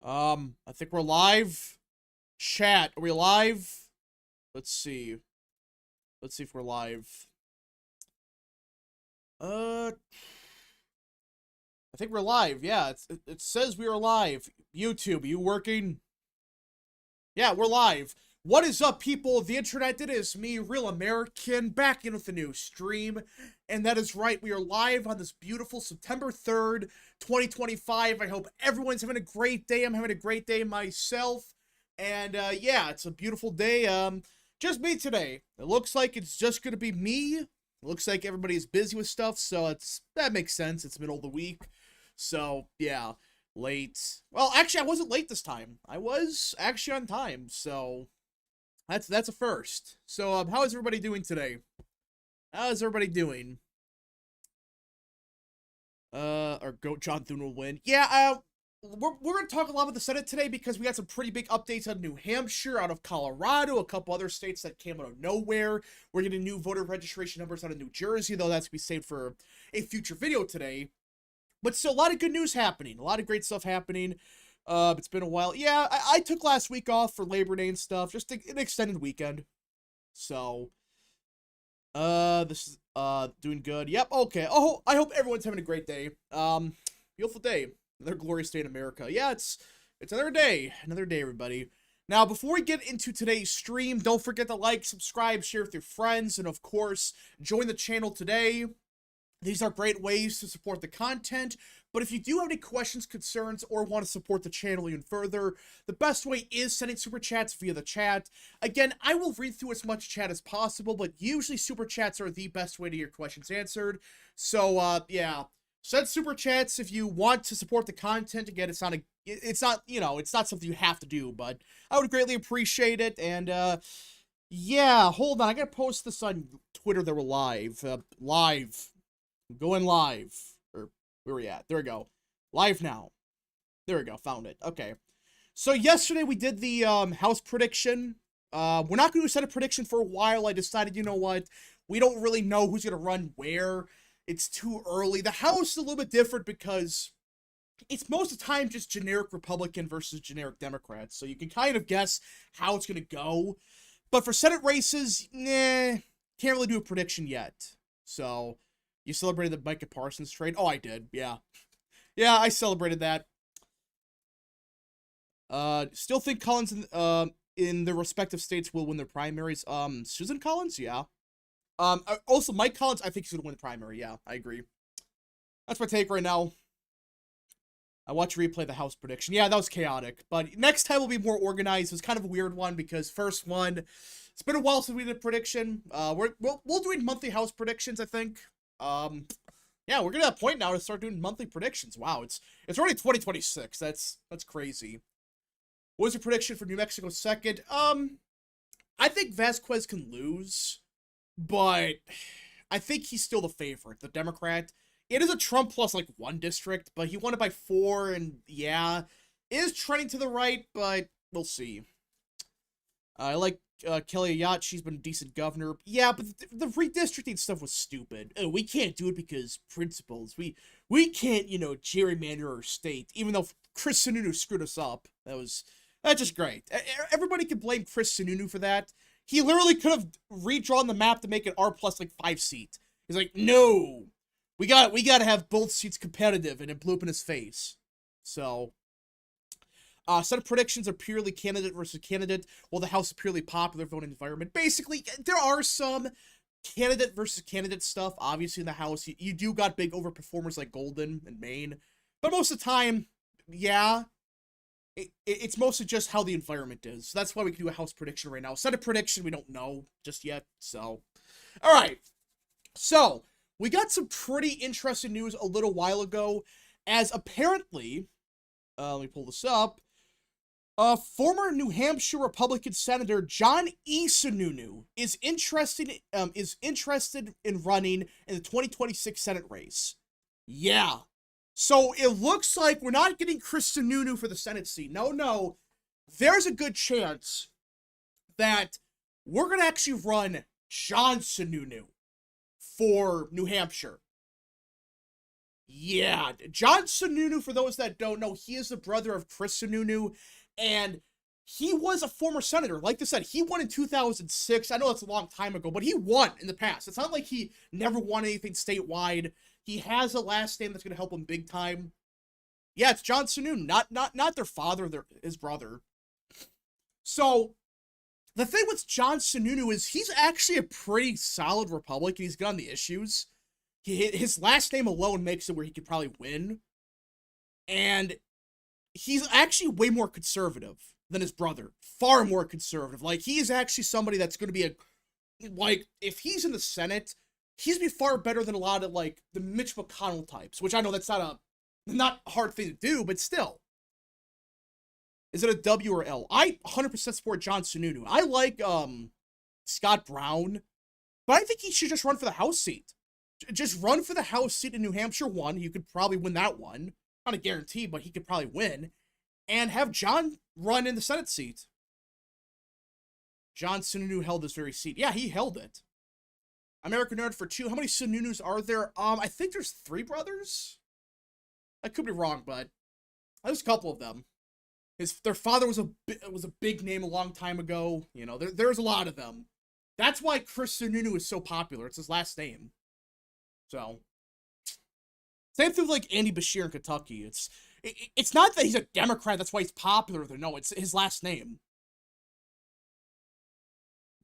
I think we're live. Chat, are we live? Let's see. Let's see if we're live. I think we're live. Yeah, it says we are live. YouTube, you working? Yeah, we're live. What is up, people of the internet? It is me, Real American, back in with a new stream. And that is right, we are live on this beautiful September 3rd, 2025. I hope everyone's having a great day. I'm having a great day myself. And yeah, it's a beautiful day. Just me today. It looks like it's just gonna be me. It looks like everybody's busy with stuff, so that makes sense. It's middle of the week. So yeah, late. Well, actually, I wasn't late this time. I was actually on time, so that's a first. So how is everybody doing today? How is everybody doing? Or Goat John Thune will win. Yeah, we're gonna talk a lot about the Senate today because we got some pretty big updates out of New Hampshire, out of Colorado, a couple other states that came out of nowhere. We're getting new voter registration numbers out of New Jersey, though that's gonna be saved for a future video today. But still, a lot of good news happening. A lot of great stuff happening. It's been a while. Yeah, I took last week off for Labor Day and stuff. Just an extended weekend. So, this is, doing good. Yep, okay. Oh, I hope everyone's having a great day. Beautiful day. Another glorious day in America. Yeah, it's another day. Another day, everybody. Now, before we get into today's stream, don't forget to like, subscribe, share with your friends, and of course, join the channel today. These are great ways to support the content, but if you do have any questions, concerns, or want to support the channel even further, the best way is sending super chats via the chat. Again, I will read through as much chat as possible, but usually super chats are the best way to get your questions answered. So, yeah, send super chats if you want to support the content. Again, it's not, you know, it's not something you have to do, but I would greatly appreciate it. And, yeah, hold on, I gotta post this on Twitter that we're live. Live. Going live. Or where are we at? There we go. Live now. There we go. Found it. Okay. So yesterday we did the house prediction. We're not going to set a prediction for a while. I decided, you know what? We don't really know who's going to run where. It's too early. The house is a little bit different because it's most of the time just generic Republican versus generic Democrat. So you can kind of guess how it's going to go. But for Senate races, can't really do a prediction yet. So you celebrated the Micah Parsons trade? Oh, I did. Yeah. Yeah, I celebrated that. Still think Collins in their respective states will win their primaries. Susan Collins? Yeah. Also, Mike Collins, I think he's going to win the primary. Yeah, I agree. That's my take right now. I watched replay the House prediction. Yeah, that was chaotic. But next time will be more organized. It was kind of a weird one because first one, it's been a while since we did a prediction. We'll do monthly House predictions, I think. Yeah, we're gonna have a point now to start doing monthly predictions. Wow, it's already 2026. That's crazy. What was your prediction for New Mexico second? I think Vasquez can lose, but I think he's still the favorite, the Democrat. It is a Trump plus like 1 district, but he won it by 4, and yeah, it is trending to the right, but we'll see. I like Kelly Ayotte. She's been a decent governor. Yeah, but the redistricting stuff was stupid. We can't do it because principles. We can't, you know, gerrymander our state, even though Chris Sununu screwed us up. That's just great. Everybody can blame Chris Sununu for that. He literally could have redrawn the map to make it R plus like 5 seat. He's like, no, we got to have both seats competitive, and it blew up in his face. So. Set of predictions are purely candidate versus candidate, while the House is purely popular vote environment. Basically, there are some candidate versus candidate stuff, obviously, in the House. You do got big overperformers like Golden and Maine, but most of the time, yeah, it's mostly just how the environment is. So that's why we can do a House prediction right now. Set a prediction, we don't know just yet, so. Alright, so, we got some pretty interesting news a little while ago, as apparently, let me pull this up. Former New Hampshire Republican Senator John E. Sununu is interested in running in the 2026 Senate race. Yeah. So it looks like we're not getting Chris Sununu for the Senate seat. No. There's a good chance that we're going to actually run John Sununu for New Hampshire. Yeah, John Sununu, for those that don't know, he is the brother of Chris Sununu, and he was a former senator. Like I said, he won in 2006. I know that's a long time ago, but he won in the past. It's not like he never won anything statewide. He has a last name that's going to help him big time. Yeah, it's John Sununu, not their father, his brother. So the thing with John Sununu is he's actually a pretty solid Republican. He's good on the issues. His last name alone makes it where he could probably win. And he's actually way more conservative than his brother. Far more conservative. Like, he is actually somebody that's going to be like, if he's in the Senate, he's be far better than a lot of, like, the Mitch McConnell types, which I know that's not a hard thing to do, but still. Is it a W or L? I 100% support John Sununu. I like, Scott Brown, but I think he should just run for the House seat. Just run for the House seat in New Hampshire 1. You could probably win that one. Not a guarantee, but he could probably win. And have John run in the Senate seat. John Sununu held this very seat. Yeah, he held it. American Nerd for 2. How many Sununus are there? I think there's 3 brothers. I could be wrong, but there's a couple of them. Their father was a big name a long time ago. You know, there's a lot of them. That's why Chris Sununu is so popular. It's his last name. So, same thing with, like, Andy Beshear in Kentucky. It's not that he's a Democrat, that's why he's popular. No, it's his last name.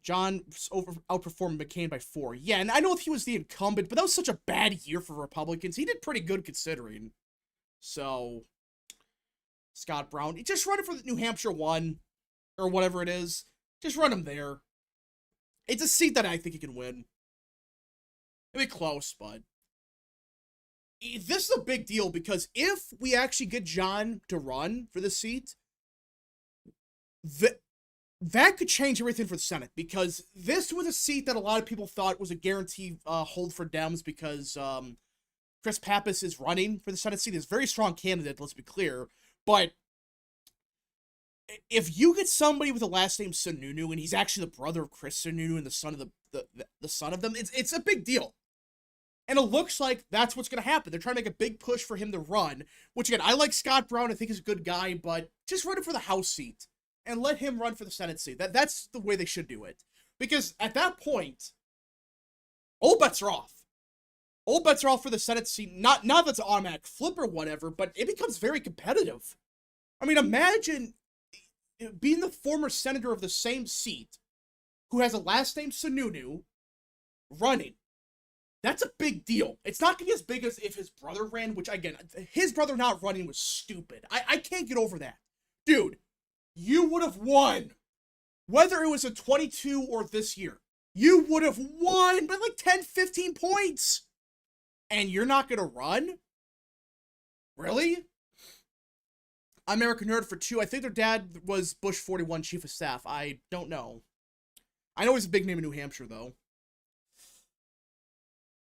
John outperformed McCain by 4. Yeah, and I know he was the incumbent, but that was such a bad year for Republicans. He did pretty good considering. So, Scott Brown, just run it for the New Hampshire 1, or whatever it is. Just run him there. It's a seat that I think he can win. It'll be close, but this is a big deal because if we actually get John to run for the seat, that could change everything for the Senate, because this was a seat that a lot of people thought was a guarantee hold for Dems because Chris Pappas is running for the Senate seat. He's a very strong candidate, let's be clear, but if you get somebody with the last name Sununu and he's actually the brother of Chris Sununu and the son of the son of them, it's a big deal. And it looks like that's what's going to happen. They're trying to make a big push for him to run, which, again, I like Scott Brown. I think he's a good guy, but just run it for the House seat and let him run for the Senate seat. That's the way they should do it. Because at that point, all bets are off. All bets are off for the Senate seat. Not that it's an automatic flip or whatever, but it becomes very competitive. I mean, imagine being the former senator of the same seat who has a last name Sununu running. That's a big deal. It's not going to be as big as if his brother ran, which, again, his brother not running was stupid. I can't get over that. Dude, you would have won. Whether it was in 22 or this year, you would have won by like 10, 15 points. And you're not going to run? Really? American Nerd for 2. I think their dad was Bush 41 Chief of Staff. I don't know. I know he's a big name in New Hampshire, though.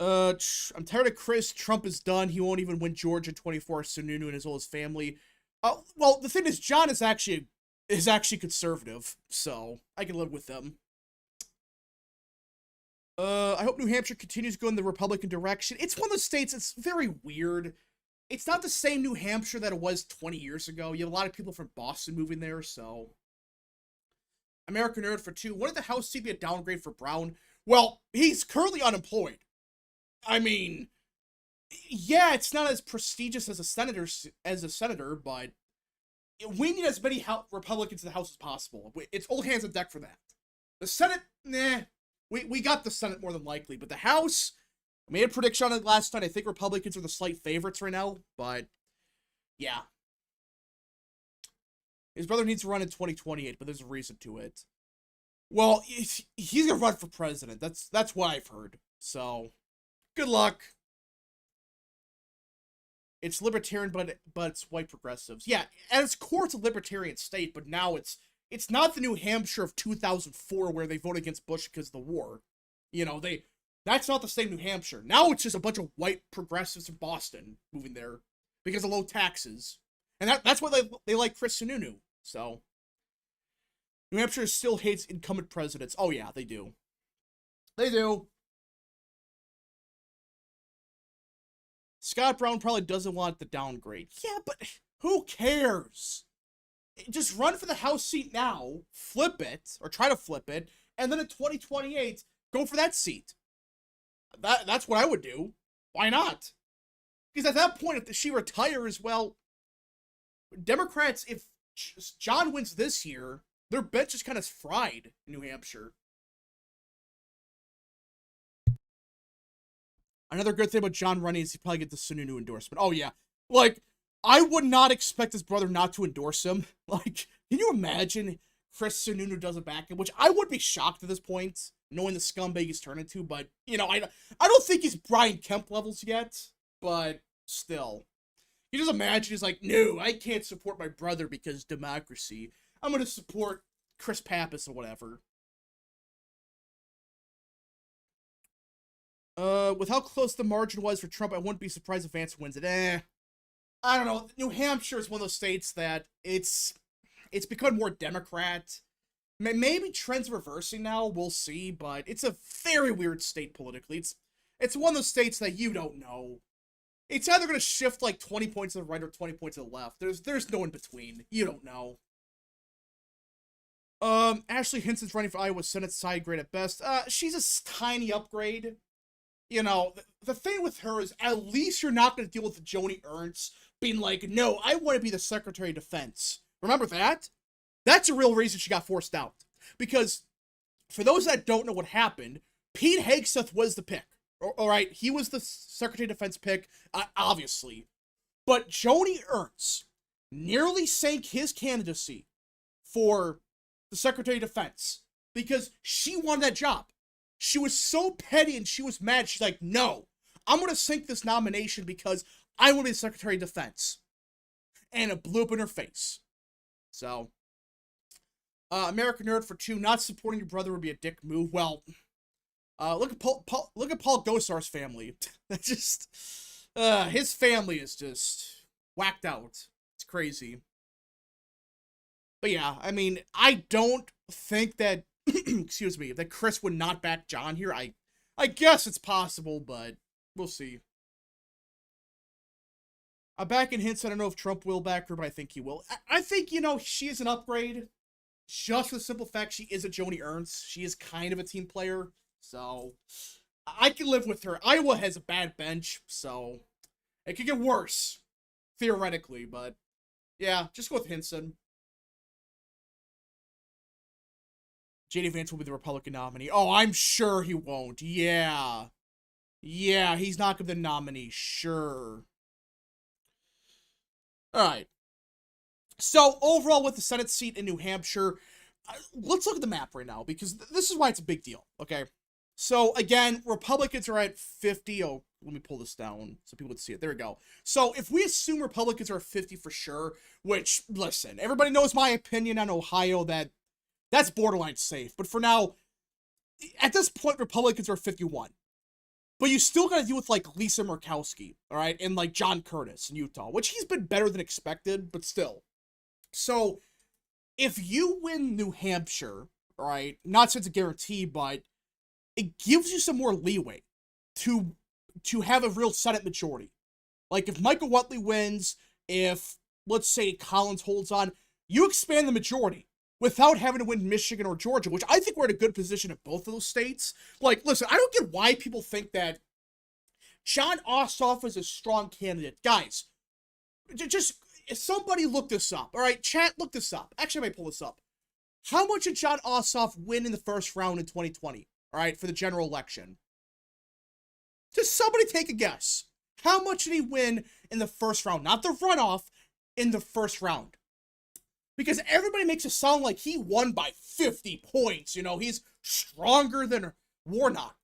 I'm tired of Chris. Trump is done. He won't even win Georgia 24. Sununu and his whole family. Well, the thing is, John is actually conservative, so I can live with them. I hope New Hampshire continues going the Republican direction. It's one of those states, it's very weird. It's not the same New Hampshire that it was 20 years ago. You have a lot of people from Boston moving there, so. American Nerd for 2. When did the House seat be a downgrade for Brown? Well, he's currently unemployed. I mean, yeah, it's not as prestigious as a senator, but we need as many Republicans in the House as possible. It's all hands on deck for that. The Senate, nah. We got the Senate more than likely, but the House, I made a prediction on it last night. I think Republicans are the slight favorites right now, but yeah. His brother needs to run in 2028, but there's a reason to it. Well, he's gonna run for president. That's what I've heard. So, good luck. It's libertarian, but it's white progressives. Yeah, at its core, it's a libertarian state, but now it's not the New Hampshire of 2004 where they voted against Bush because of the war. You know, that's not the same New Hampshire. Now it's just a bunch of white progressives from Boston moving there because of low taxes. And that's why they like Chris Sununu. So, New Hampshire still hates incumbent presidents. Oh yeah, they do. They do. Scott Brown probably doesn't want the downgrade. Yeah, but who cares? Just run for the House seat now, flip it, or try to flip it, and then in 2028, go for that seat. That's what I would do. Why not? Because at that point, if she retires, well, Democrats, if John wins this year, their bench is kind of fried in New Hampshire. Another good thing about John running is he probably get the Sununu endorsement. Oh, yeah. Like, I would not expect his brother not to endorse him. Like, can you imagine Chris Sununu does a back end? Which I would be shocked at this point, knowing the scumbag he's turned into. But, you know, I don't think he's Brian Kemp levels yet. But still. You just imagine he's like, no, I can't support my brother because democracy. I'm going to support Chris Pappas or whatever. With how close the margin was for Trump, I wouldn't be surprised if Vance wins it. I don't know. New Hampshire is one of those states that it's become more Democrat. Maybe trends reversing now. We'll see, but it's a very weird state politically. It's one of those states that you don't know. It's either going to shift like 20 points to the right or 20 points to the left. There's no in between. You don't know. Ashley Hinson's running for Iowa Senate, side grade at best. She's a tiny upgrade. You know, the thing with her is at least you're not going to deal with Joni Ernst being like, no, I want to be the Secretary of Defense. Remember that? That's a real reason she got forced out. Because for those that don't know what happened, Pete Hegseth was the pick. All right, he was the Secretary of Defense pick, obviously. But Joni Ernst nearly sank his candidacy for the Secretary of Defense because she wanted that job. She was so petty and she was mad. She's like, no, I'm going to sink this nomination because I want to be the Secretary of Defense. And it blew up in her face. So, American Nerd for 2, not supporting your brother would be a dick move. Well, look at Paul Gosar's family. That's just, his family is just whacked out. It's crazy. But yeah, I mean, I don't think that, excuse me, that Chris would not back John here. I guess it's possible, but we'll see. Back in hints, I don't know if Trump will back her, but I think he will. I think, you know, she is an upgrade. Just for the simple fact she is a Joni Ernst. She is kind of a team player. So, I can live with her. Iowa has a bad bench, so it could get worse. Theoretically, but yeah, just go with Hinson. J.D. Vance will be the Republican nominee. Oh, I'm sure he won't. Yeah. Yeah, he's not going to be the nominee. Sure. Alright. So, overall, with the Senate seat in New Hampshire, let's look at the map right now, because this is why it's a big deal, okay? So, again, Republicans are at 50. Oh, let me pull this down so people can see it. There we go. So, if we assume Republicans are at 50 for sure, which, listen, everybody knows my opinion on Ohio that that's borderline safe. But for now, at this point, Republicans are 51. But you still got to deal with, like, Lisa Murkowski, all right? And, like, John Curtis in Utah, which he's been better than expected, but still. So, if you win New Hampshire, all right, not since a guarantee, but it gives you some more leeway to have a real Senate majority. Like, if Michael Whatley wins, if, let's say, Collins holds on, you expand the majority without having to win Michigan or Georgia, which I think we're in a good position in both of those states. Like, listen, I don't get why people think that Jon Ossoff is a strong candidate. Guys, just, somebody look this up, all right? Chat, look this up. Actually, I may pull this up. How much did Jon Ossoff win in the first round in 2020, all right, for the general election? Just somebody take a guess. How much did he win in the first round? Not the runoff, in the first round. Because everybody makes it sound like he won by 50 points. You know, he's stronger than Warnock.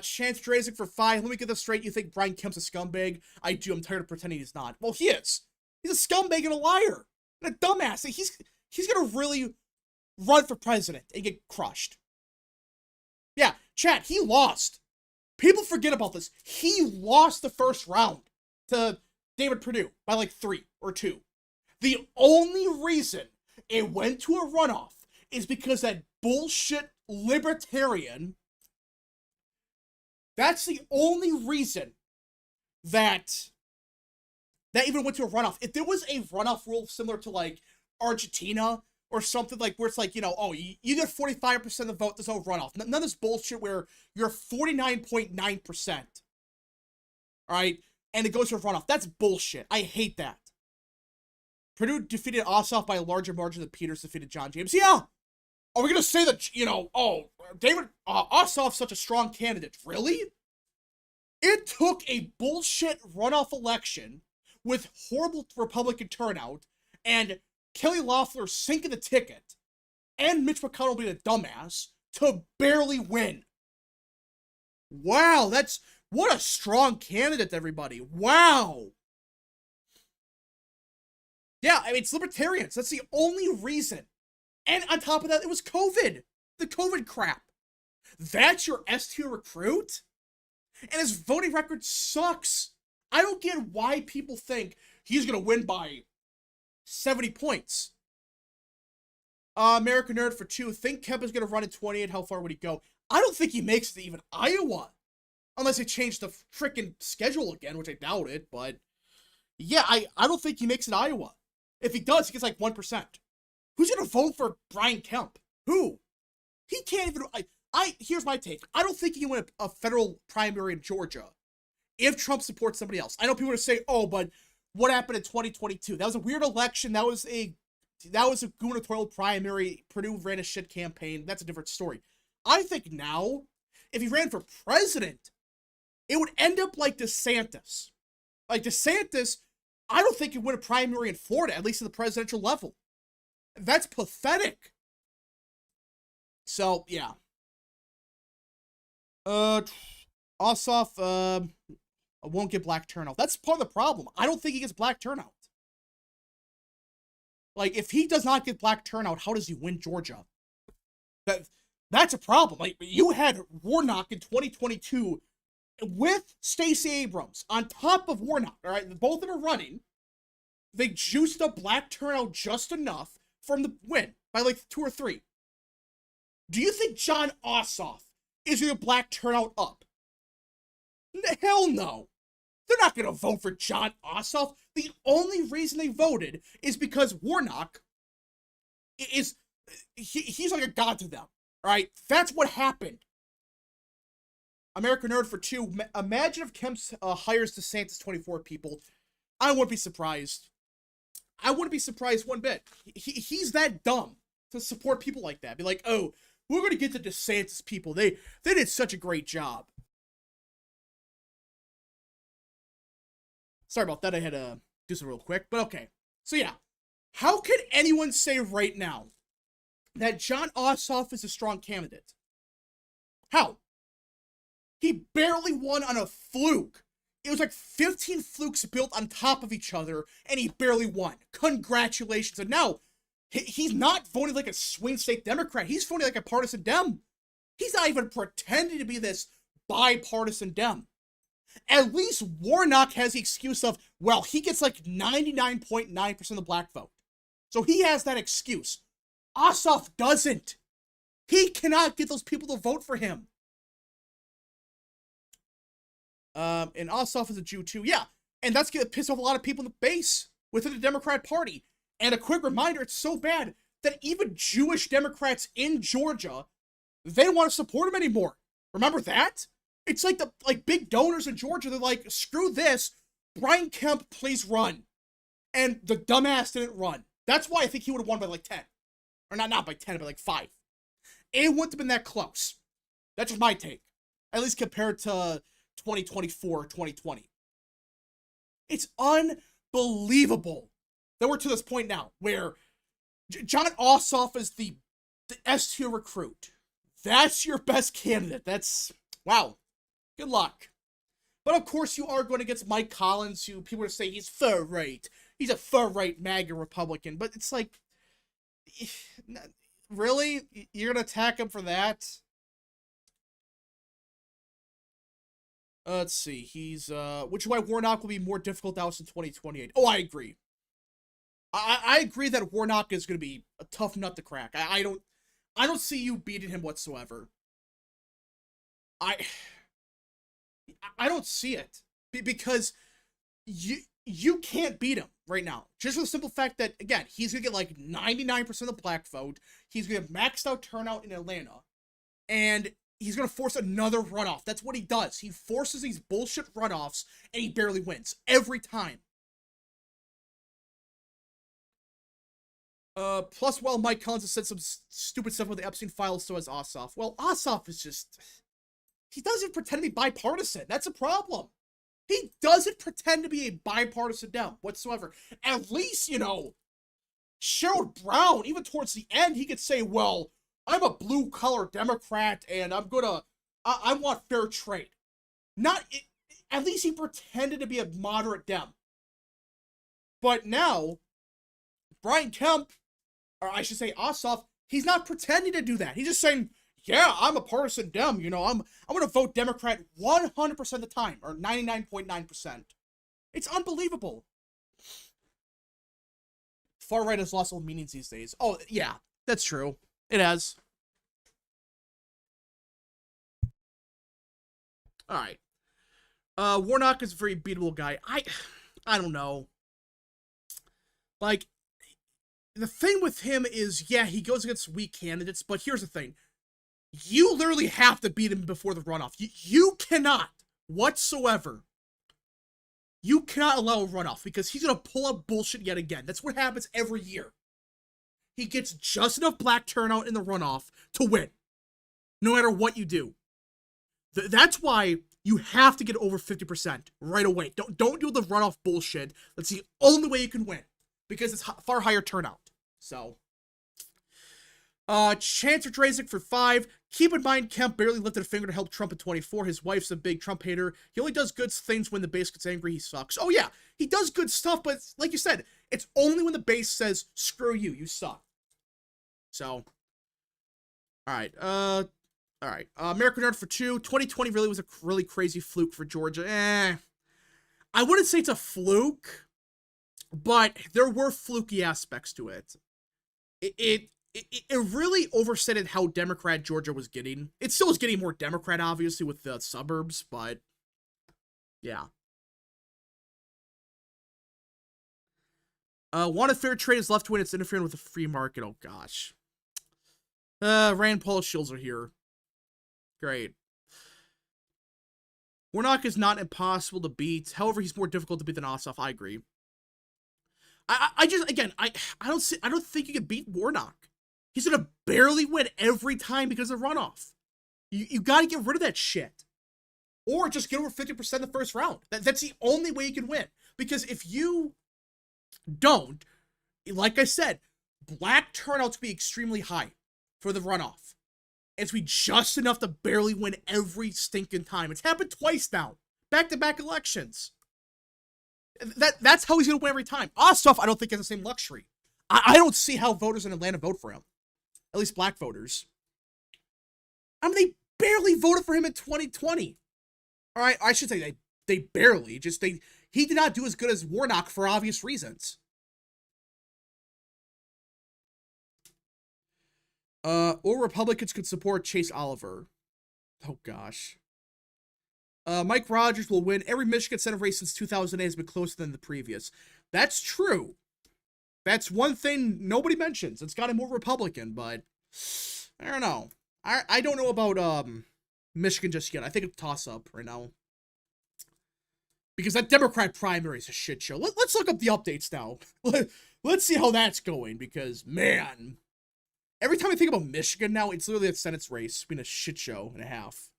Chance Drazik for 5. Let me get this straight. You think Brian Kemp's a scumbag? I do. I'm tired of pretending he's not. Well, he is. He's a scumbag and a liar. And a dumbass. He's going to really run for president and get crushed. Yeah, chat, he lost. People forget about this. He lost the first round to David Perdue by like 3 or 2. The only reason it went to a runoff is because that bullshit libertarian, that's the only reason that even went to a runoff. If there was a runoff rule similar to like Argentina or something like where it's like, you know, oh, you get 45% of the vote, there's no runoff. None of this bullshit where you're 49.9%. All right? And it goes to a runoff. That's bullshit. I hate that. Purdue defeated Ossoff by a larger margin than Peters defeated John James. Yeah! Are we going to say that, you know, oh, David Ossoff's such a strong candidate? Really? It took a bullshit runoff election with horrible Republican turnout and Kelly Loeffler sinking the ticket and Mitch McConnell being a dumbass to barely win. Wow, what a strong candidate, everybody. Wow. Yeah, I mean, it's libertarians. That's the only reason. And on top of that, it was COVID. The COVID crap. That's your S-tier recruit? And his voting record sucks. I don't get why people think he's going to win by 70 points. American Nerd for 2. Think Kemp is going to run in 28. How far would he go? I don't think he makes it to even Iowa. Unless they change the frickin' schedule again, which I doubt it. But yeah, I don't think he makes it Iowa. If he does, he gets like 1%. Who's going to vote for Brian Kemp? Who? He can't even... Here's my take. I don't think he can win a federal primary in Georgia if Trump supports somebody else. I know people are going to say, oh, but what happened in 2022? That was a weird election. That was a gubernatorial primary. Purdue ran a shit campaign. That's a different story. I think now, if he ran for president, it would end up like DeSantis. Like DeSantis, I don't think he'd win a primary in Florida, at least at the presidential level. That's pathetic. So, yeah. Ossoff, won't get black turnout. That's part of the problem. I don't think he gets black turnout. Like, if he does not get black turnout, how does he win Georgia? That's a problem. Like, you had Warnock in 2022 with Stacey Abrams on top of Warnock, all right? Both of them are running. They juiced up black turnout just enough from the win by like 2 or 3. Do you think John Ossoff is going to black turnout up? Hell no. They're not going to vote for John Ossoff. The only reason they voted is because Warnock is, he's like a god to them, right? That's what happened. American Nerd for 2. Imagine if Kemp hires DeSantis 24 people. I wouldn't be surprised. I wouldn't be surprised one bit. He's that dumb to support people like that. Be like, oh, we're going to get the DeSantis people. They did such a great job. Sorry about that. I had to do some real quick. But okay. So yeah. How can anyone say right now that John Ossoff is a strong candidate? How? He barely won on a fluke. It was like 15 flukes built on top of each other, and he barely won. Congratulations. And now, he's not voting like a swing state Democrat. He's voting like a partisan Dem. He's not even pretending to be this bipartisan Dem. At least Warnock has the excuse of, well, he gets like 99.9% of the black vote. So he has that excuse. Ossoff doesn't. He cannot get those people to vote for him. And Ossoff is a Jew too. Yeah. And that's going to piss off a lot of people in the base within the Democrat Party. And a quick reminder, it's so bad that even Jewish Democrats in Georgia, they don't want to support him anymore. Remember that? It's like the big donors in Georgia, they're like, screw this. Brian Kemp, please run. And the dumbass didn't run. That's why I think he would have won by like 10. Or not by 10, but like 5. It wouldn't have been that close. That's just my take. At least compared to 2024, 2020. It's unbelievable that we're to this point now where John Ossoff is the S-tier recruit. That's your best candidate. That's, wow. Good luck. But of course you are going against Mike Collins, who people are saying he's far-right. He's a far-right MAGA Republican. But it's like, really? You're going to attack him for that? Let's see. He's, which is why Warnock will be more difficult to oust in 2028. Oh, I agree. I agree that Warnock is going to be a tough nut to crack. I don't see you beating him whatsoever. I don't see it. Because you can't beat him right now. Just for the simple fact that, again, he's going to get like 99% of the black vote. He's going to have maxed out turnout in Atlanta. And he's going to force another runoff. That's what he does. He forces these bullshit runoffs, and he barely wins. Every time. Plus, while Mike Collins has said some stupid stuff with the Epstein files, so has Ossoff. Well, Ossoff is just... He doesn't pretend to be bipartisan. That's a problem. He doesn't pretend to be a bipartisan Dem whatsoever. At least, you know, Sherrod Brown, even towards the end, he could say, well, I'm a blue-collar Democrat, and I want fair trade. At least he pretended to be a moderate Dem. But now, Brian Kemp, or I should say Ossoff, he's not pretending to do that. He's just saying, yeah, I'm a partisan Dem, you know, I'm going to vote Democrat 100% of the time, or 99.9%. It's unbelievable. Far right has lost all meanings these days. Oh, yeah, that's true. It has. Alright. Warnock is a very beatable guy. I don't know. Like, the thing with him is, yeah, he goes against weak candidates, but here's the thing. You literally have to beat him before the runoff. You cannot, whatsoever, you cannot allow a runoff, because he's going to pull up bullshit yet again. That's what happens every year. He gets just enough black turnout in the runoff to win, no matter what you do. That's why you have to get over 50% right away. Don't do the runoff bullshit. That's the only way you can win, because it's far higher turnout. So, Chancellor Drazek for 5. Keep in mind, Kemp barely lifted a finger to help Trump in 24. His wife's a big Trump hater. He only does good things when the base gets angry. He sucks. Oh yeah, he does good stuff, but like you said, it's only when the base says, screw you, you suck. So, alright, alright. American Art for 2. 2020 really was a really crazy fluke for Georgia. I wouldn't say it's a fluke, but there were fluky aspects to it. It really overstated how Democrat Georgia was getting. It still was getting more Democrat, obviously, with the suburbs, but yeah. Wanted fair trade is left to win. It's interfering with the free market. Oh, gosh. Rand Paul shields are here. Great. Warnock is not impossible to beat. However, he's more difficult to beat than Ossoff. I agree. I just, again, I don't think you can beat Warnock. He's gonna barely win every time because of runoff. You gotta get rid of that shit. Or just get over 50% the first round. That's the only way you can win. Because if you don't, like I said, black turnouts be extremely high for the runoff. It's be just enough to barely win every stinking time. It's happened twice now. Back-to-back elections. That's how he's gonna win every time. Ossoff, I don't think has the same luxury. I don't see how voters in Atlanta vote for him. At least black voters. I mean, they barely voted for him in 2020. Alright, I should say they barely. He did not do as good as Warnock for obvious reasons. Or Republicans could support Chase Oliver. Oh, gosh. Mike Rogers will win. Every Michigan Senate race since 2008 has been closer than the previous. That's true. That's one thing nobody mentions. It's got him more Republican, but I don't know. I don't know about Michigan just yet. I think it's a toss-up right now. Because that Democrat primary is a shit show. Let's look up the updates now. Let's see how that's going, because, man, every time I think about Michigan now, it's literally a Senate's race. It's been a shit show and a half.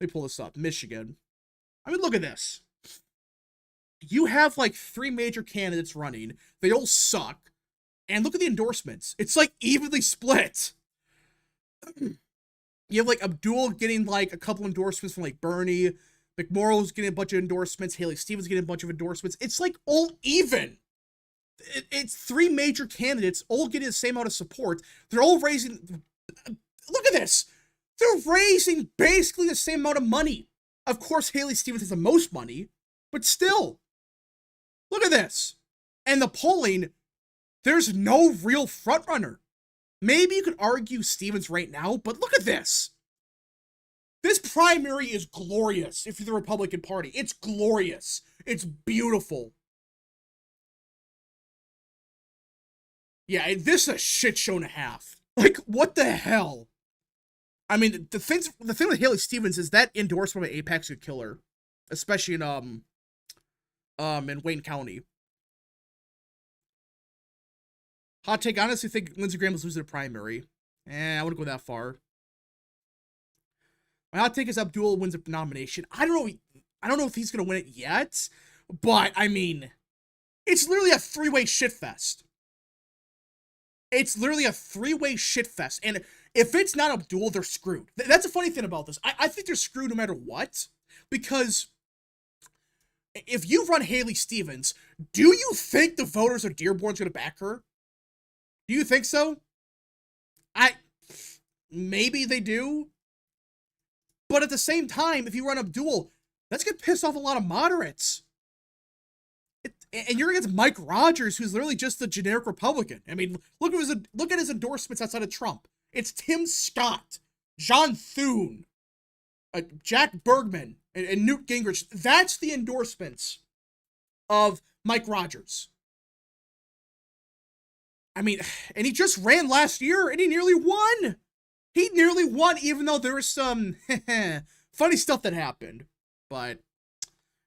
Let me pull this up. Michigan. I mean, look at this. You have, like, 3 major candidates running. They all suck. And look at the endorsements. It's, like, evenly split. You have, like, Abdul getting, like, a couple endorsements from, like, Bernie. McMorrow's getting a bunch of endorsements. Haley Stevens getting a bunch of endorsements. It's, like, all even. It's 3 major candidates all getting the same amount of support. They're all raising... Look at this. They're raising basically the same amount of money. Of course, Haley Stevens has the most money, but still. Look at this. And the polling, there's no real frontrunner. Maybe you could argue Stevens right now, but look at this. This primary is glorious if you're the Republican Party. It's glorious. It's beautiful. Yeah, this is a shit show and a half. Like, what the hell? I mean, the thing with Haley Stevens is that endorsement by Apex could kill her, especially in Wayne County. Hot take: I honestly think Lindsey Graham was losing the primary. I wouldn't go that far. My hot take is Abdul wins the nomination. I don't know if he's gonna win it yet, but I mean, it's literally a three-way shitfest. It's literally a three-way shitfest, and if it's not Abdul, they're screwed. That's a funny thing about this. I think they're screwed no matter what, because if you run Haley Stevens, do you think the voters of Dearborn's gonna back her? Do you think so? Maybe they do. But at the same time, if you run Abdul, that's gonna piss off a lot of moderates. And you're against Mike Rogers, who's literally just a generic Republican. I mean, look at his endorsements outside of Trump. It's Tim Scott, John Thune, Jack Bergman, and Newt Gingrich. That's the endorsements of Mike Rogers. I mean, and he just ran last year, and he nearly won. He nearly won, even though there was some funny stuff that happened. But,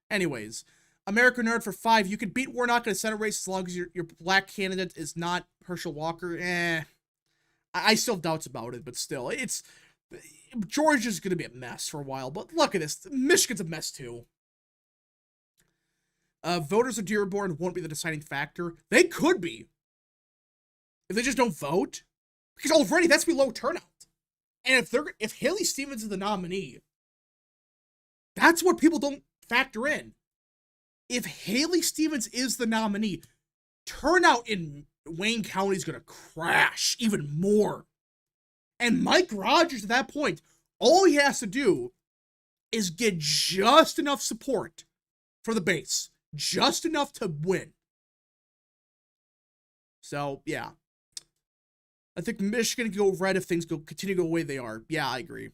anyways, American Nerd for 5. You can beat Warnock in a Senate race as long as your black candidate is not Herschel Walker. I still have doubts about it, but still, Georgia's going to be a mess for a while. But look at this. Michigan's a mess, too. Voters of Dearborn won't be the deciding factor. They could be, if they just don't vote. Because already that's below turnout. And if Haley Stevens is the nominee, that's what people don't factor in. If Haley Stevens is the nominee, turnout in Wayne County is going to crash even more. And Mike Rogers, at that point, all he has to do is get just enough support for the base. Just enough to win. So, yeah. I think Michigan can go red if things continue to go the way they are. Yeah, I agree.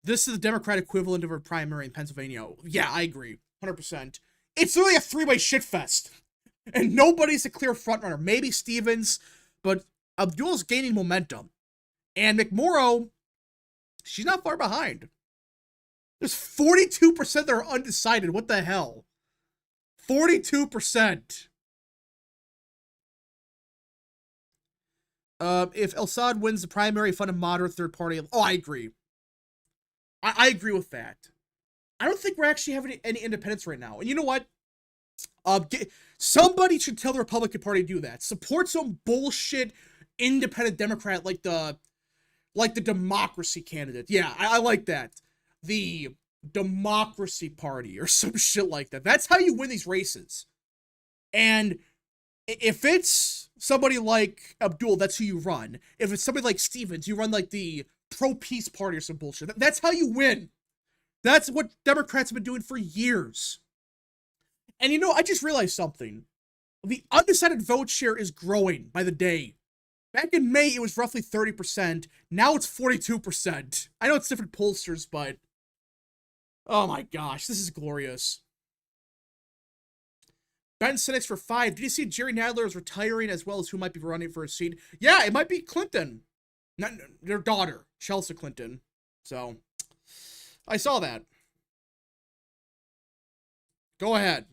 This is the Democrat equivalent of a primary in Pennsylvania. Yeah, I agree. 100%. It's really a three-way shitfest. And nobody's a clear frontrunner. Maybe Stevens, but Abdul's gaining momentum. And McMorrow, she's not far behind. There's 42% that are undecided. What the hell? 42%. If El Sad wins the primary, fund a moderate third party. Oh, I agree. I agree with that. I don't think we're actually having any independents right now. And you know what? Somebody should tell the Republican Party to do that. Support some bullshit independent Democrat like the Democracy candidate. Yeah, I like that. The Democracy Party or some shit like that. That's how you win these races. And if it's somebody like Abdul, that's who you run. If it's somebody like Stevens, you run like the pro-peace party or some bullshit. That's how you win. That's what Democrats have been doing for years. And you know, I just realized something. The undecided vote share is growing by the day. Back in May, it was roughly 30%. Now it's 42%. I know it's different pollsters, but oh my gosh, this is glorious. Ben Sinex for 5. Did you see Jerry Nadler is retiring as well as who might be running for a seat? Yeah, it might be Clinton. Not their daughter, Chelsea Clinton. So, I saw that. Go ahead.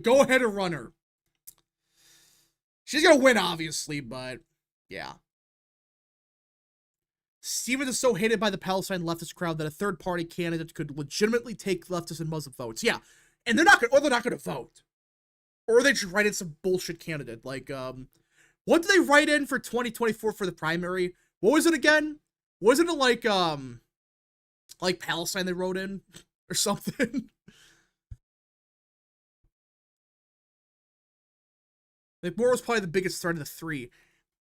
Go ahead and run her. She's gonna win, obviously, but yeah. Stevens is so hated by the Palestine leftist crowd that a third-party candidate could legitimately take leftist and Muslim votes. Yeah, and they're not gonna vote. Or they just write in some bullshit candidate. Like, what did they write in for 2024 for the primary? What was it again? Wasn't it like Palestine they wrote in? Or something? Like, Moore was probably the biggest threat of the three.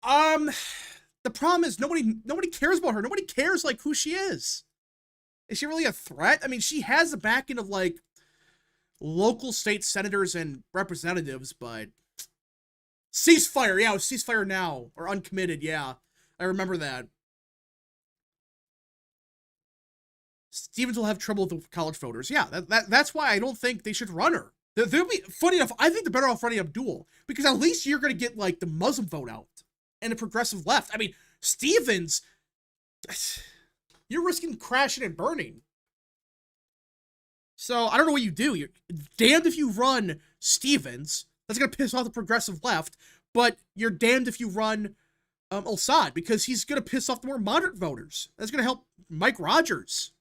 The problem is nobody cares about her. Nobody cares, like, who she is. Is she really a threat? I mean, she has the backing of, like, local state senators and representatives, but ceasefire, yeah, it was ceasefire now, or uncommitted, yeah, I remember that. Stevens will have trouble with the college voters. Yeah, that's why I don't think they should run her. They'll be, funny enough, I think they're better off running Abdul, because at least you're going to get, like, the Muslim vote out and the progressive left. I mean, Stevens, you're risking crashing and burning. So, I don't know what you do. You're damned if you run Stevens. That's going to piss off the progressive left. But you're damned if you run Al-Assad, because he's going to piss off the more moderate voters. That's going to help Mike Rogers.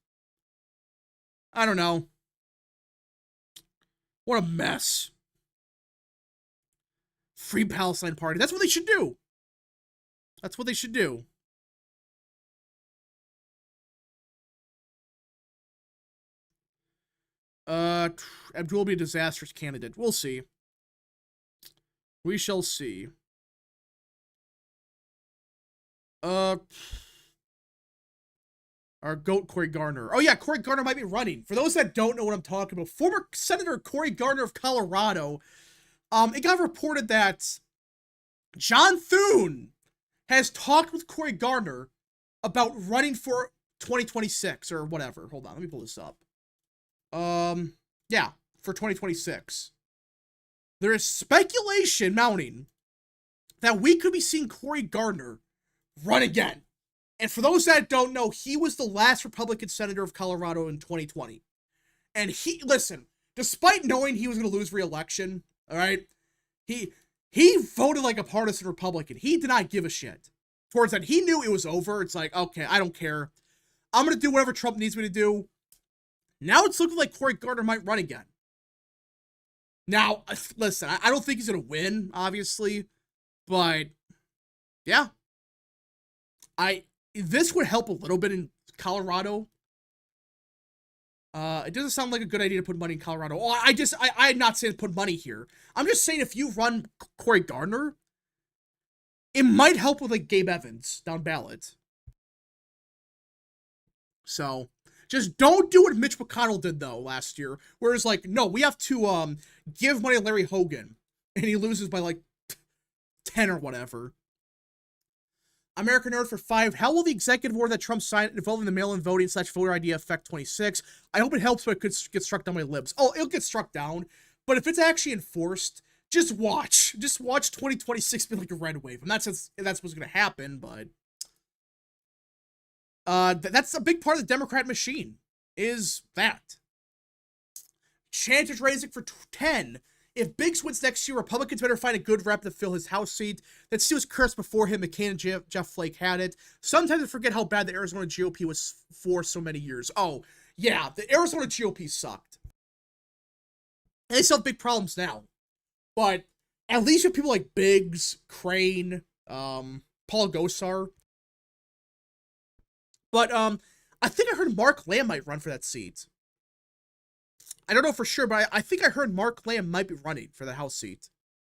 I don't know. What a mess. Free Palestine Party. That's what they should do. That's what they should do. Abdul will be a disastrous candidate. We'll see. We shall see. Our GOAT, Cory Gardner. Oh yeah, Cory Gardner might be running. For those that don't know what I'm talking about, former Senator Cory Gardner of Colorado, it got reported that John Thune has talked with Cory Gardner about running for 2026 or whatever. Hold on, let me pull this up. Yeah, for 2026. There is speculation mounting that we could be seeing Cory Gardner run again. And for those that don't know, he was the last Republican senator of Colorado in 2020. And listen, despite knowing he was going to lose re-election, all right, he voted like a partisan Republican. He did not give a shit towards that. He knew it was over. It's like, okay, I don't care. I'm going to do whatever Trump needs me to do. Now it's looking like Cory Gardner might run again. Now, listen, I don't think he's going to win, obviously. But, yeah. This would help a little bit in Colorado. It doesn't sound like a good idea to put money in Colorado. Oh, I'm not saying put money here. I'm just saying if you run Cory Gardner, it might help with, like, Gabe Evans down ballot. So, just don't do what Mitch McConnell did, though, last year. Where it's like, no, we have to give money to Larry Hogan. And he loses by, like, 10 or whatever. American Nerd for 5. How will the executive order that Trump signed involving the mail-in voting / voter ID affect 26? I hope it helps, but it could get struck down by libs. Oh, it'll get struck down. But if it's actually enforced, just watch. Just watch 2026 be like a red wave. I'm not saying that's what's going to happen, but that's a big part of the Democrat machine, is that. Chances raising for 10. If Biggs wins next year, Republicans better find a good rep to fill his House seat. That seat was cursed before him. McCain and Jeff Flake had it. Sometimes I forget how bad the Arizona GOP was for so many years. Oh, yeah, the Arizona GOP sucked. And they still have big problems now. But at least with people like Biggs, Crane, Paul Gosar. But I think I heard Mark Lamb might run for that seat. I don't know for sure, but I think I heard Mark Lamb might be running for the House seat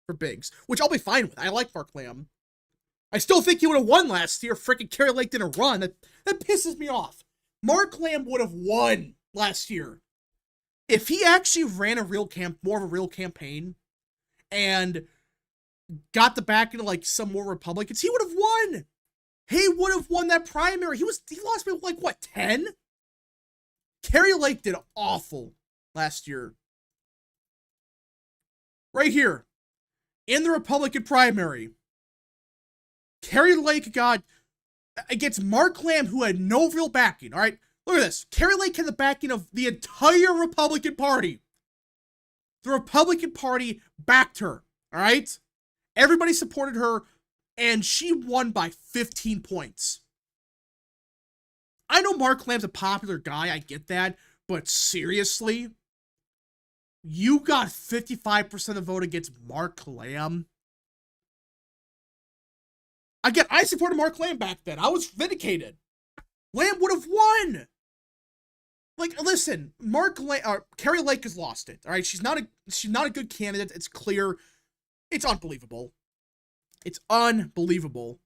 for Biggs, which I'll be fine with. I like Mark Lamb. I still think he would have won last year. Freaking Kerry Lake didn't run. That pisses me off. Mark Lamb would have won last year. If he actually ran more of a real campaign and got the backing of, like, some more Republicans, he would have won. He would have won that primary. He lost by, like, what, 10? Kerry Lake did awful last year. Right here. In the Republican primary. Kerry Lake got against Mark Lamb, who had no real backing. Alright? Look at this. Kerry Lake had the backing of the entire Republican Party. The Republican Party backed her. Alright? Everybody supported her, and she won by 15 points. I know Mark Lamb's a popular guy, I get that, but seriously? You got 55% of the vote against Mark Lamb? Again, I supported Mark Lamb back then. I was vindicated. Lamb would have won. Like, listen, Kerry Lake has lost it. All right, she's not a good candidate. It's clear. It's unbelievable. It's unbelievable.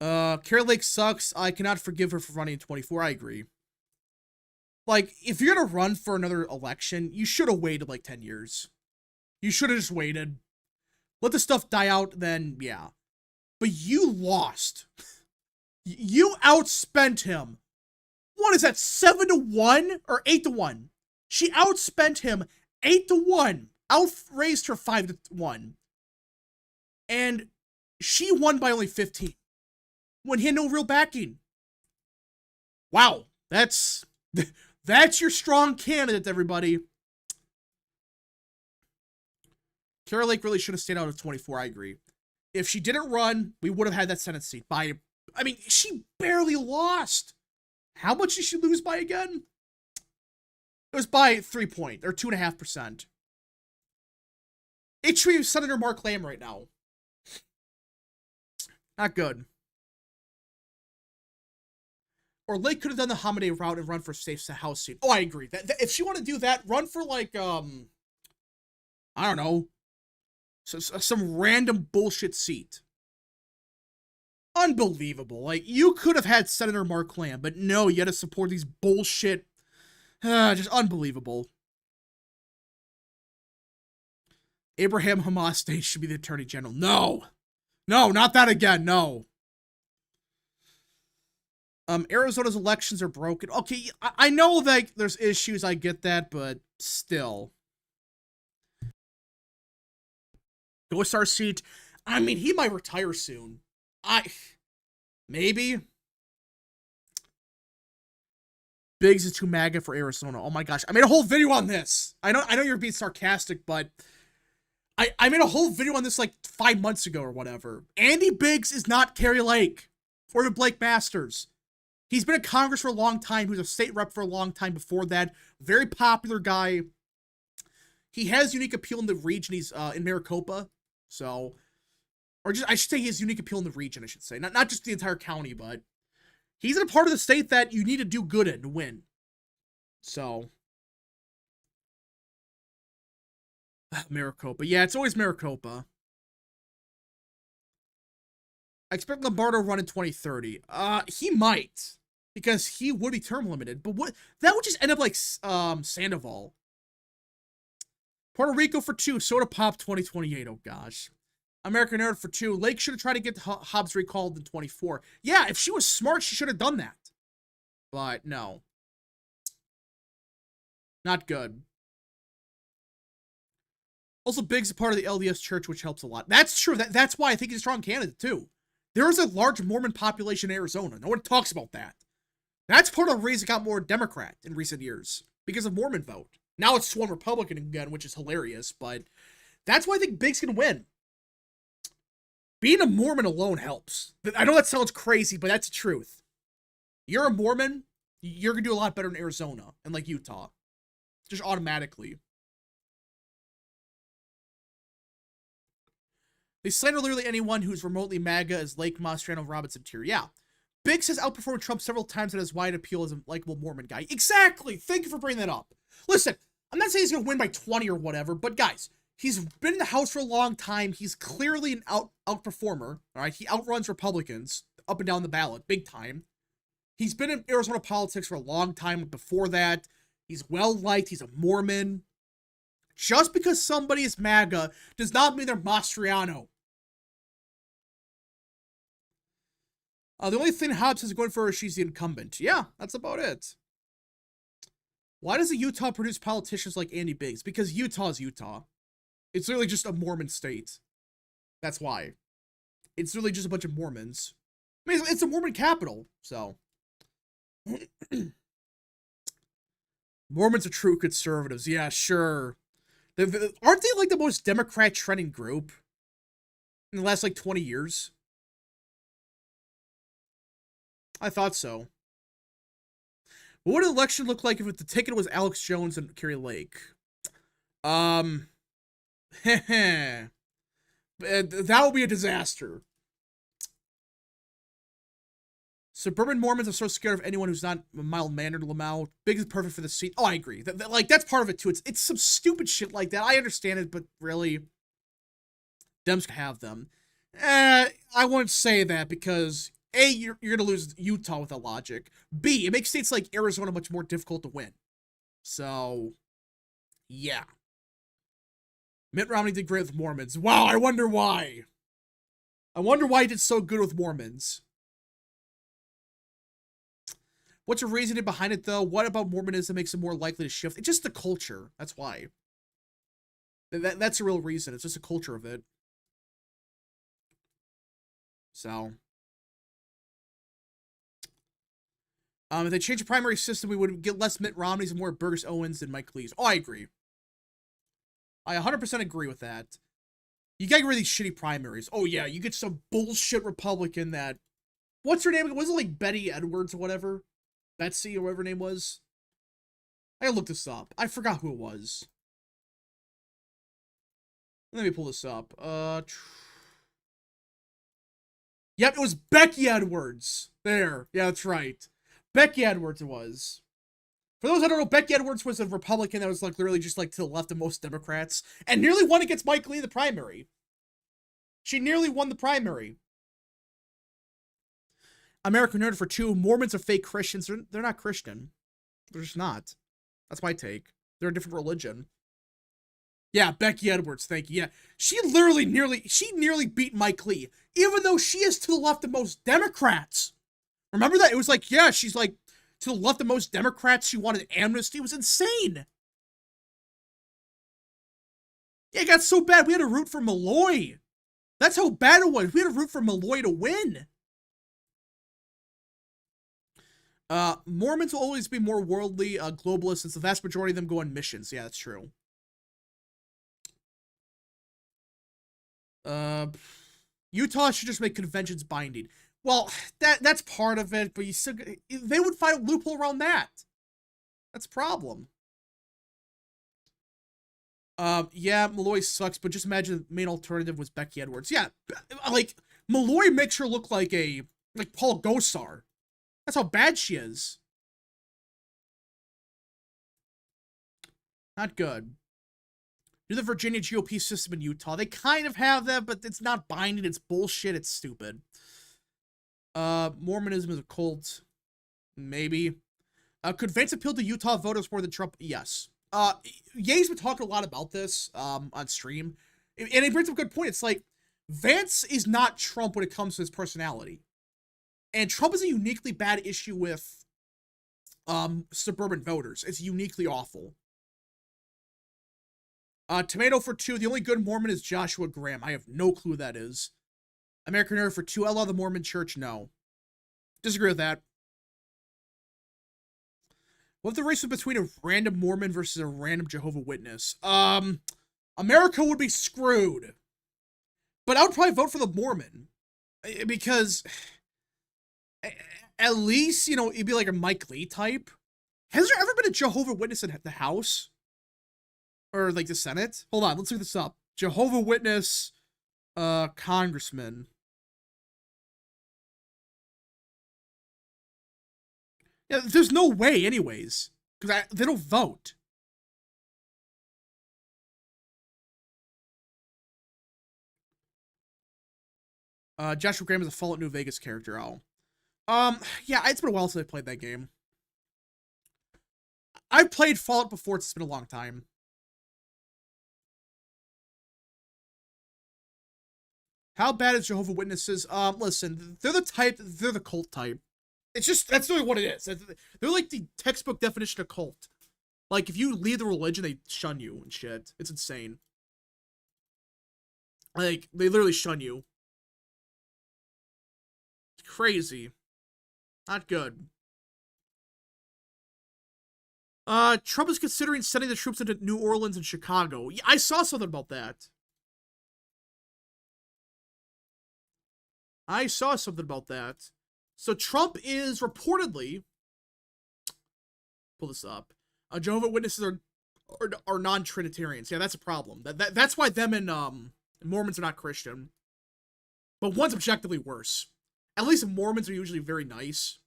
Kerry Lake sucks. I cannot forgive her for running in 24. I agree. Like, if you're gonna run for another election, you should have waited like 10 years. You should have just waited. Let the stuff die out, then, yeah. But you lost. You outspent him. What is that, 7-1 or 8-1? She outspent him 8-1. Outraised her 5-1. And she won by only 15 when he had no real backing. Wow, that's your strong candidate, everybody. Kari Lake really should have stayed out of 24, I agree. If she didn't run, we would have had that Senate seat by, I mean, she barely lost. How much did she lose by again? It was by 3 point, or 2.5%. It's Senator Mark Lamb right now. Not good. Or Lake could have done the Hamadeh route and run for safe House seat. Oh, I agree. That if she wanted to do that, run for like, I don't know, some random bullshit seat. Unbelievable. Like, you could have had Senator Mark Lamb, but no, you had to support these bullshit. Just unbelievable. Abraham Hamas State should be the Attorney General. No. No, not that again. No. Arizona's elections are broken. Okay, I know that there's issues. I get that, but still. Gosar seat. I mean, he might retire soon. Maybe. Biggs is too MAGA for Arizona. Oh my gosh. I made a whole video on this. I know you're being sarcastic, but I made a whole video on this like 5 months ago or whatever. Andy Biggs is not Kari Lake or the Blake Masters. He's been in Congress for a long time. He was a state rep for a long time before that. Very popular guy. He has unique appeal in the region. He's in Maricopa. So, or just, I should say he has unique appeal in the region, I should say. Not just the entire county, but he's in a part of the state that you need to do good in to win. So, Maricopa. Yeah, it's always Maricopa. I expect Lombardo to run in 2030. He might. Because he would be term limited. But what, that would just end up like Sandoval. Puerto Rico for 2. Soda Pop 2028. Oh gosh. American Nerd for 2. Lake should have tried to get Hobbs recalled in 24. Yeah, if she was smart, she should have done that. But no. Not good. Also, Biggs is part of the LDS Church, which helps a lot. That's true. That's why I think he's a strong candidate, too. There is a large Mormon population in Arizona. No one talks about that. That's part of the reason it got more Democrat in recent years. Because of Mormon vote. Now it's swung Republican again, which is hilarious. But that's why I think Biggs can win. Being a Mormon alone helps. I know that sounds crazy, but that's the truth. You're a Mormon, you're going to do a lot better in Arizona and like Utah. Just automatically. They slander literally anyone who's remotely MAGA as Lake, Mastriano, Robinson tier. Yeah. Biggs has outperformed Trump several times and has wide appeal as a likable Mormon guy. Exactly! Thank you for bringing that up. Listen, I'm not saying he's going to win by 20 or whatever, but guys, he's been in the House for a long time. He's clearly an outperformer. All right, he outruns Republicans up and down the ballot, big time. He's been in Arizona politics for a long time. Before that, he's well-liked. He's a Mormon. Just because somebody is MAGA does not mean they're Mastriano. The only thing Hobbs has going for her is she's the incumbent. Yeah, that's about it. Why does Utah produce politicians like Andy Biggs? Because Utah's Utah. It's literally just a Mormon state. That's why. It's really just a bunch of Mormons. I mean, it's a Mormon capital, so. Mormons are true conservatives. Yeah, sure. Aren't they like the most Democrat trending group in the last like 20 years? I thought so. What would an election look like if the ticket was Alex Jones and Kari Lake? That would be a disaster. Suburban Mormons are so scared of anyone who's not mild-mannered. Lamau. Biggs is perfect for the seat. Oh, I agree. Like, that's part of it, too. It's some stupid shit like that. I understand it, but really, Dems can have them. I wouldn't say that because A, you're going to lose Utah with that logic. B, it makes states like Arizona much more difficult to win. So, yeah. Mitt Romney did great with Mormons. Wow, I wonder why. I wonder why he did so good with Mormons. What's the reasoning behind it, though? What about Mormonism makes it more likely to shift? It's just the culture. That's why. That's the real reason. It's just a culture of it. So. If they change the primary system, we would get less Mitt Romneys and more Burgess Owens than Mike Lees. Oh, I agree. I 100% agree with that. You gotta get rid of these shitty primaries. Oh, yeah, you get some bullshit Republican that... What's her name? Was it like Betty Edwards or whatever? Betsy or whatever her name was? I gotta look this up. I forgot who it was. Let me pull this up. Yep, it was Becky Edwards. There. Yeah, that's right. Becky Edwards it was. For those that don't know, Becky Edwards was a Republican that was like literally just like to the left of most Democrats and nearly won against Mike Lee in the primary. She nearly won the primary. American Nerd for 2. Mormons are fake Christians. They're not Christian. They're just not. That's my take. They're a different religion. Yeah, Becky Edwards, thank you. Yeah, she nearly beat Mike Lee, even though she is to the left of most Democrats. Remember that? It was like, yeah, she's like to the left of most Democrats. She wanted amnesty. It was insane. Yeah, it got so bad we had to root for Malloy. That's how bad it was. We had to root for Malloy to win. Mormons will always be more worldly, globalist, since the vast majority of them go on missions. Yeah, that's true. Utah should just make conventions binding. Well, that's part of it, but they would find a loophole around that. That's a problem. Yeah, Malloy sucks, but just imagine the main alternative was Becky Edwards. Yeah, like, Malloy makes her look like Paul Gosar. That's how bad she is. Not good. Do the Virginia GOP system in Utah. They kind of have that, but it's not binding. It's bullshit. It's stupid. Mormonism is a cult. Maybe. Could Vance appeal to Utah voters more than Trump? Yes. Ye's been talking a lot about this on stream. And he brings up a good point. It's like, Vance is not Trump when it comes to his personality. And Trump is a uniquely bad issue with suburban voters. It's uniquely awful. Tomato for 2. The only good Mormon is Joshua Graham. I have no clue who that is. American Nerd for 2. I love the Mormon Church. No. Disagree with that. What if the race was between a random Mormon versus a random Jehovah's Witness? America would be screwed. But I would probably vote for the Mormon. Because at least, you know, it'd be like a Mike Lee type. Has there ever been a Jehovah's Witness in the House? Or like the Senate? Hold on, let's look this up. Jehovah's Witness congressman. Yeah, there's no way anyways. Because they don't vote. Joshua Graham is a Fallout New Vegas character. Oh. Yeah, it's been a while since I played that game. I've played Fallout before, it's been a long time. How bad is Jehovah's Witnesses? Listen, they're the cult type. It's just, that's really what it is. They're like the textbook definition of cult. Like, if you leave the religion, they shun you and shit. It's insane. Like, they literally shun you. It's crazy. Not good. Trump is considering sending the troops into New Orleans and Chicago. Yeah, I saw something about that. So Trump is reportedly, pull this up. Jehovah's Witnesses are non-Trinitarians. Yeah, that's a problem. That's why them and Mormons are not Christian. But one's objectively worse. At least Mormons are usually very nice.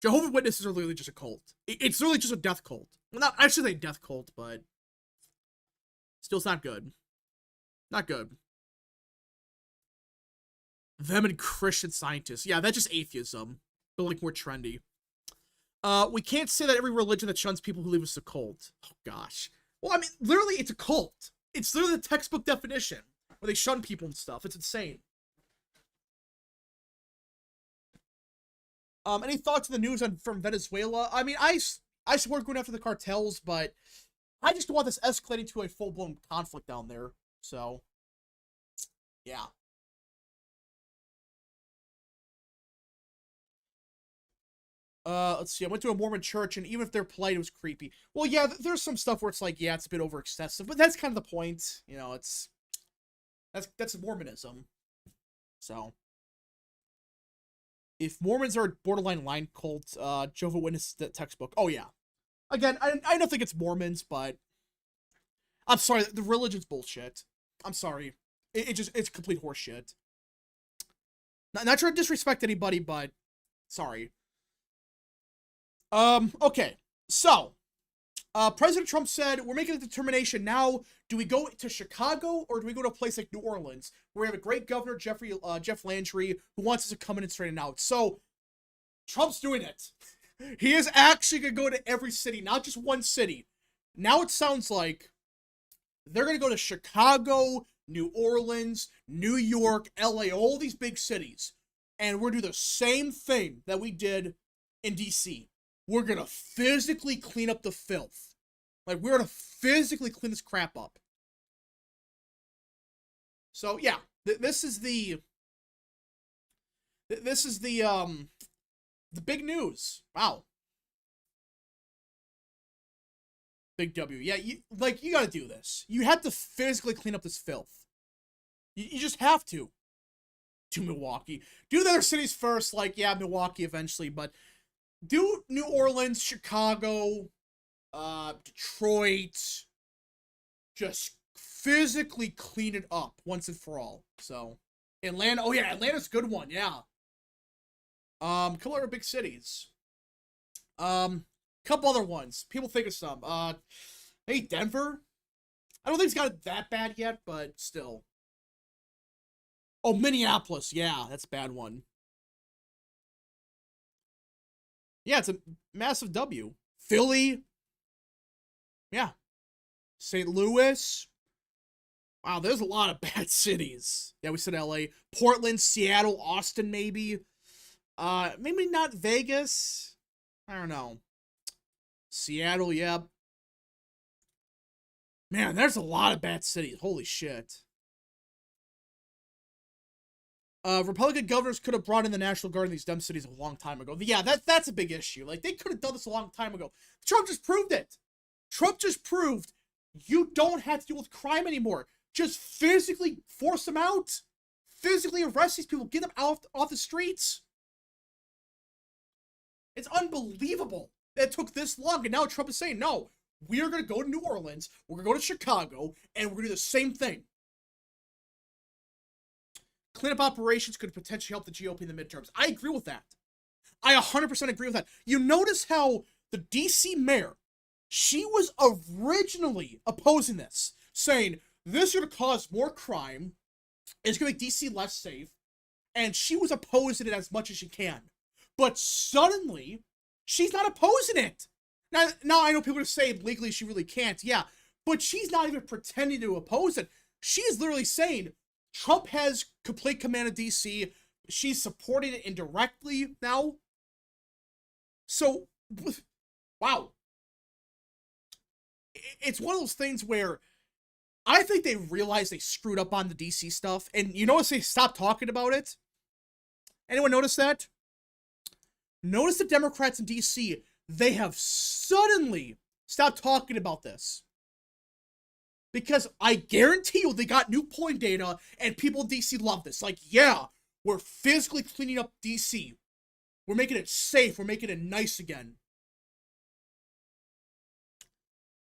Jehovah's Witnesses are literally just a cult. It's really just a death cult. Well, not, I should say death cult, but still it's not good. Not good. Them and Christian Scientists. Yeah, that's just atheism, but like more trendy. We can't say that every religion that shuns people who leave is a cult. Oh, gosh. Well, I mean, literally, it's a cult. It's literally the textbook definition, where they shun people and stuff. It's insane. Any thoughts on the news from Venezuela? I mean, I support going after the cartels, but I just don't want this escalating to a full-blown conflict down there. So, yeah. Let's see. I went to a Mormon church, and even if they're polite, it was creepy. Well, yeah, there's some stuff where it's like, yeah, it's a bit over excessive, but that's kind of the point. You know, that's Mormonism. So, if Mormons are a borderline line cult, Jehovah's Witness textbook. Oh yeah. Again, I don't think it's Mormons, but I'm sorry, the religion's bullshit. I'm sorry. It's complete horseshit. Not trying to disrespect anybody, but sorry. Okay. So, President Trump said, we're making a determination now. Do we go to Chicago or do we go to a place like New Orleans where we have a great governor, Jeff Landry, who wants us to come in and straighten out? So, Trump's doing it. He is actually going to go to every city, not just one city. Now it sounds like they're going to go to Chicago, New Orleans, New York, LA, all these big cities. And we're going to do the same thing that we did in DC. We're going to physically clean up the filth. Like, we're going to physically clean this crap up. So, yeah. This is the big news. Wow. Big W. Yeah, you gotta do this. You have to physically clean up this filth. You just have to. Do Milwaukee. Do the other cities first, like, yeah, Milwaukee eventually, but do New Orleans, Chicago, Detroit. Just physically clean it up once and for all. So, Atlanta. Oh, yeah, Atlanta's a good one, yeah. Couple other big cities. Couple other ones. People think of some. Hey, Denver. I don't think it's got it that bad yet, but still. Oh, Minneapolis. Yeah, that's a bad one. Yeah, it's a massive W. Philly. Yeah. St. Louis. Wow, there's a lot of bad cities. Yeah, we said LA. Portland, Seattle, Austin, maybe. Maybe not Vegas. I don't know. Seattle, yeah. Man, there's a lot of bad cities. Holy shit. Republican governors could have brought in the National Guard in these dumb cities a long time ago. Yeah, that's a big issue. Like, they could have done this a long time ago. Trump just proved it. Trump just proved you don't have to deal with crime anymore. Just physically force them out. Physically arrest these people. Get them off the streets. It's unbelievable that it took this long. And now Trump is saying, no, we are going to go to New Orleans. We're going to go to Chicago. And we're going to do the same thing. Cleanup operations could potentially help the GOP in the midterms. I agree with that. I 100% agree with that. You notice how the DC mayor, she was originally opposing this, saying this is going to cause more crime, it's going to make DC less safe, and she was opposing it as much as she can. But suddenly, she's not opposing it. Now I know people are saying legally she really can't, yeah, but she's not even pretending to oppose it. She is literally saying Trump has complete command of DC. She's supporting it indirectly now. So, wow. It's one of those things where I think they realized they screwed up on the DC stuff. And you notice they stopped talking about it? Anyone notice that? Notice the Democrats in DC, they have suddenly stopped talking about this. Because I guarantee you they got new polling data and people in DC love this. Like, yeah, we're physically cleaning up DC. We're making it safe. We're making it nice again.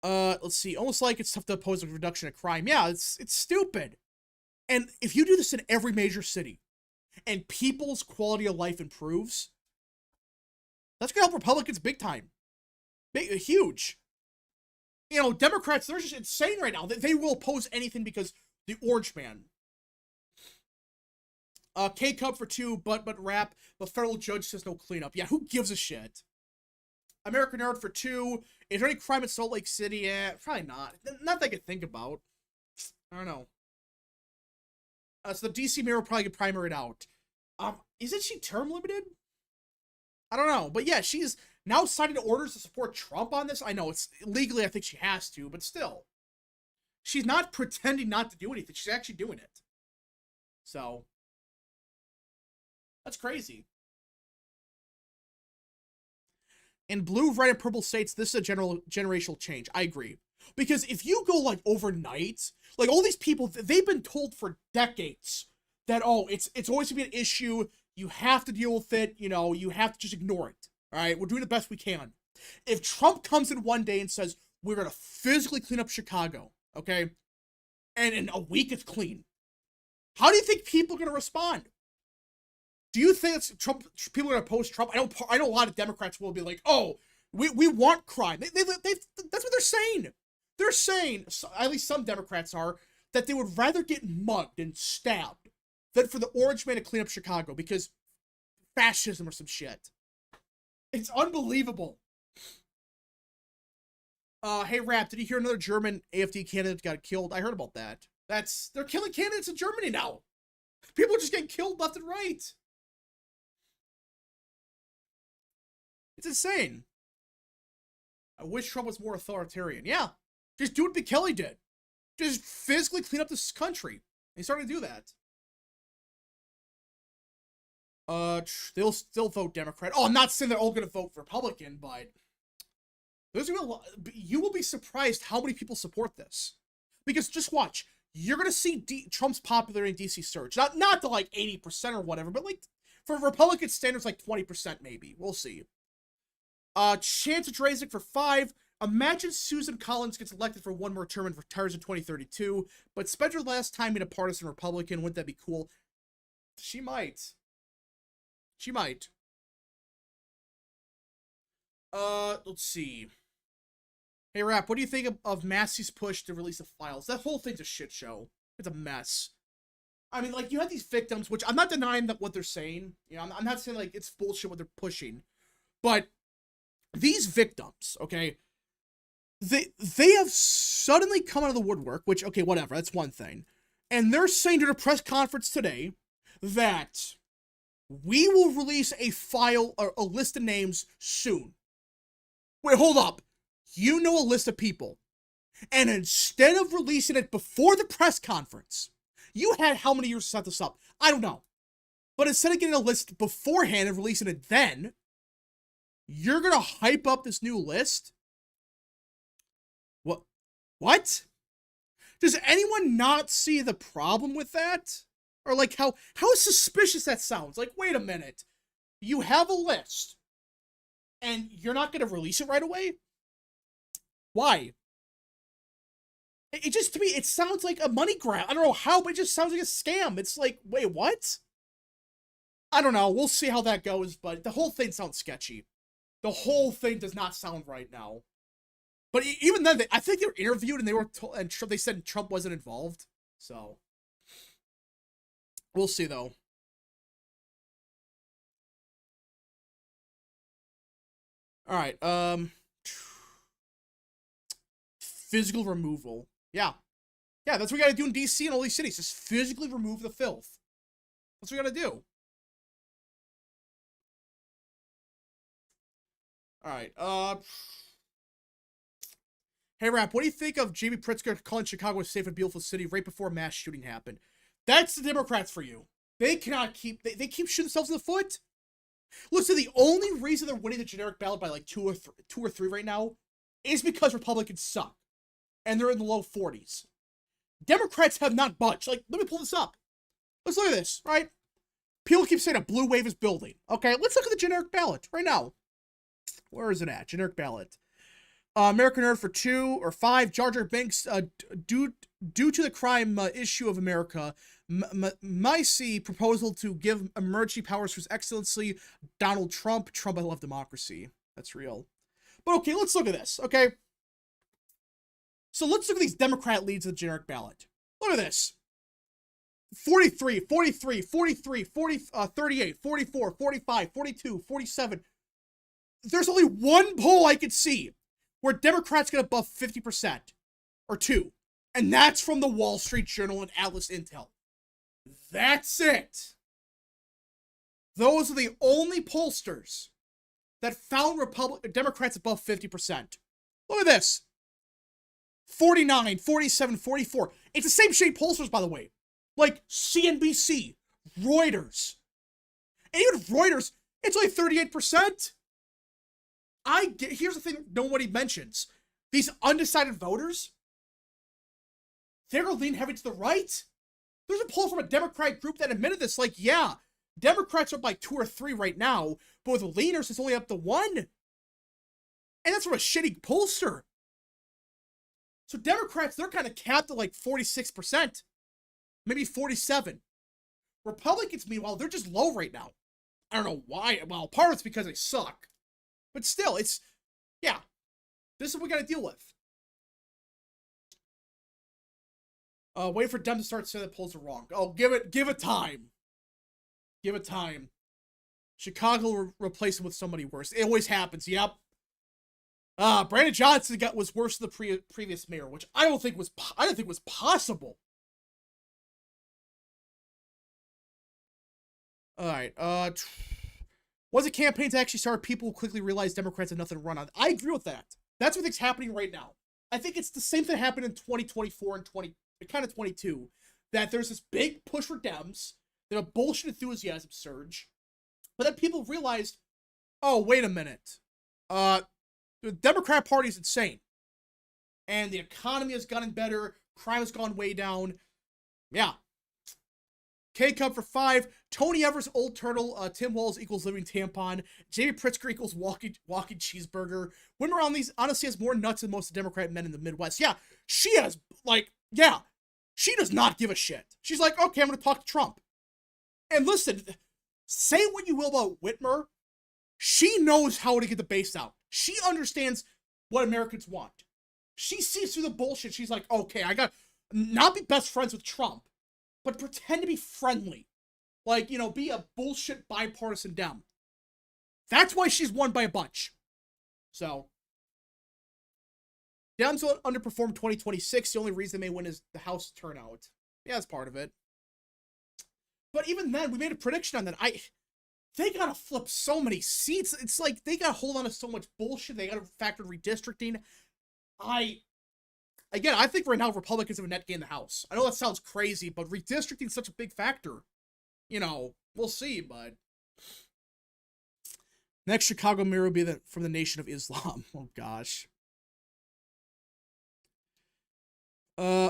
Let's see. Almost like it's tough to oppose a reduction of crime. Yeah, it's stupid. And if you do this in every major city and people's quality of life improves, that's going to help Republicans big time. Huge. You know, Democrats, they're just insane right now. They will oppose anything because the Orange Man. K-Cup for 2, but rap. The federal judge says no cleanup. Yeah, who gives a shit? American Nerd for 2. Is there any crime in Salt Lake City? Yeah, probably not. Not that I could think about. I don't know. So the DC mayor will probably get primaried out. Isn't she term limited? I don't know. But yeah, she's now signing orders to support Trump on this. I know it's legally, I think she has to, but still. She's not pretending not to do anything. She's actually doing it. So, that's crazy. In blue, red, and purple states, this is a generational change. I agree. Because if you go, like, overnight, like, all these people, they've been told for decades that, oh, it's always going to be an issue. You have to deal with it. You know, you have to just ignore it. All right? We're doing the best we can. If Trump comes in one day and says, we're going to physically clean up Chicago, okay? And in a week it's clean. How do you think people are going to respond? Do you think it's Trump? People are going to oppose Trump? I know a lot of Democrats will be like, "Oh, we want crime." That's what they're saying. They're saying, at least some Democrats are, that they would rather get mugged and stabbed than for the Orange Man to clean up Chicago because fascism or some shit. It's unbelievable. Hey Rap, did you hear another German AfD candidate got killed? I heard about that. They're killing candidates in Germany now. People are just getting killed left and right. It's insane. I wish Trump was more authoritarian. Yeah. Just do what Kelly did. Just physically clean up this country. And he's starting to do that. They'll still vote Democrat. Oh, I'm not saying they're all going to vote Republican, but there's gonna be a lot. You will be surprised how many people support this. Because just watch. You're going to see Trump's popularity in DC surge. Not to like 80% or whatever, but like for Republican standards, like 20% maybe. We'll see. Chance of Drazek for 5. Imagine Susan Collins gets elected for one more term and retires in 2032, but spent her last time being a partisan Republican. Wouldn't that be cool? She might. She might. Let's see. Hey, Rap, what do you think of Massey's push to release the files? That whole thing's a shit show. It's a mess. I mean, like, you have these victims, which I'm not denying that what they're saying. You know, I'm not saying, like, it's bullshit what they're pushing. But these victims, okay, they have suddenly come out of the woodwork, which, okay, whatever, that's one thing. And they're saying during a press conference today that we will release a file or a list of names soon. Wait, hold up. You know a list of people. And instead of releasing it before the press conference, you had how many years to set this up? I don't know. But instead of getting a list beforehand and releasing it then, you're going to hype up this new list? What? Does anyone not see the problem with that? Or like how suspicious that sounds? Like, wait a minute. You have a list and you're not going to release it right away? Why? It just, to me, it sounds like a money grab. I don't know how, but it just sounds like a scam. It's like, wait, what? I don't know. We'll see how that goes, but the whole thing sounds sketchy. The whole thing does not sound right now. But even then, I think they were interviewed and they were told, and they said Trump wasn't involved. So, we'll see though. All right. Physical removal. Yeah. Yeah, that's what we gotta do in DC and all these cities. Just physically remove the filth. That's what we gotta do. Alright, hey, Rap, what do you think of Jamie Pritzker calling Chicago a safe and beautiful city right before a mass shooting happened? That's the Democrats for you. They cannot keep... They keep shooting themselves in the foot. Listen, the only reason they're winning the generic ballot by like 2 or 3 right now is because Republicans suck. And they're in the low 40s. Democrats have not budged. Like, let me pull this up. Let's look at this, right? People keep saying a blue wave is building. Okay, let's look at the generic ballot right now. Where is it at? Generic ballot. American Earth for 2 or 5. Jar Jar Binks, due to the crime issue of America, Macy proposal to give emergency powers for His Excellency Donald Trump. Trump, I love democracy. That's real. But okay, let's look at this, okay? So let's look at these Democrat leads of the generic ballot. Look at this. 43, 43, 43, 38, 44, 45, 42, 47. There's only one poll I could see where Democrats get above 50%. Or 2. And that's from the Wall Street Journal and Atlas Intel. That's it. Those are the only pollsters that found Democrats above 50%. Look at this. 49, 47, 44. It's the same shitty pollsters, by the way. Like CNBC, Reuters. And even Reuters, it's only 38%. Here's the thing nobody mentions. These undecided voters, they're going to lean heavy to the right. There's a poll from a Democrat group that admitted this. Like, yeah, Democrats are up by 2 or 3 right now, but with leaners, it's only up to 1. And that's from a shitty pollster. So Democrats, they're kind of capped at like 46%, maybe 47. Republicans, meanwhile, they're just low right now. I don't know why. Well, part of it's because they suck. But still, yeah, this is what we got to deal with. Wait for Dem to start saying that polls are wrong. Oh, give it time. Give it time. Chicago will replace him with somebody worse. It always happens. Yep. Brandon Johnson was worse than the previous mayor, which I don't think was possible. All right. Once the campaigns actually started, people will quickly realize Democrats have nothing to run on. I agree with that. That's what's happening right now. I think it's the same thing that happened in 2024 and 2022, that there's this big push for Dems, then a bullshit enthusiasm surge, but then people realized, oh, wait a minute. The Democrat Party is insane. And the economy has gotten better, crime has gone way down. Yeah. K-Cup for 5. Tony Evers, Old Turtle. Tim Walz equals living tampon. Jamie Pritzker equals walking cheeseburger. Women around these honestly has more nuts than most Democrat men in the Midwest. Yeah, she has, she does not give a shit. She's like, okay, I'm going to talk to Trump. And listen, say what you will about Whitmer. She knows how to get the base out. She understands what Americans want. She sees through the bullshit. She's like, okay, I got not be best friends with Trump, but pretend to be friendly. Like, be a bullshit bipartisan Dem. That's why she's won by a bunch. So, Dems will underperform 2026. The only reason they may win is the House turnout. Yeah, that's part of it. But even then, we made a prediction on that. They gotta flip so many seats. It's like they gotta hold on to so much bullshit. They gotta factor redistricting. I think right now Republicans have a net gain in the House. I know that sounds crazy, but redistricting is such a big factor. We'll see, but next Chicago mayor will be from the Nation of Islam. Oh gosh.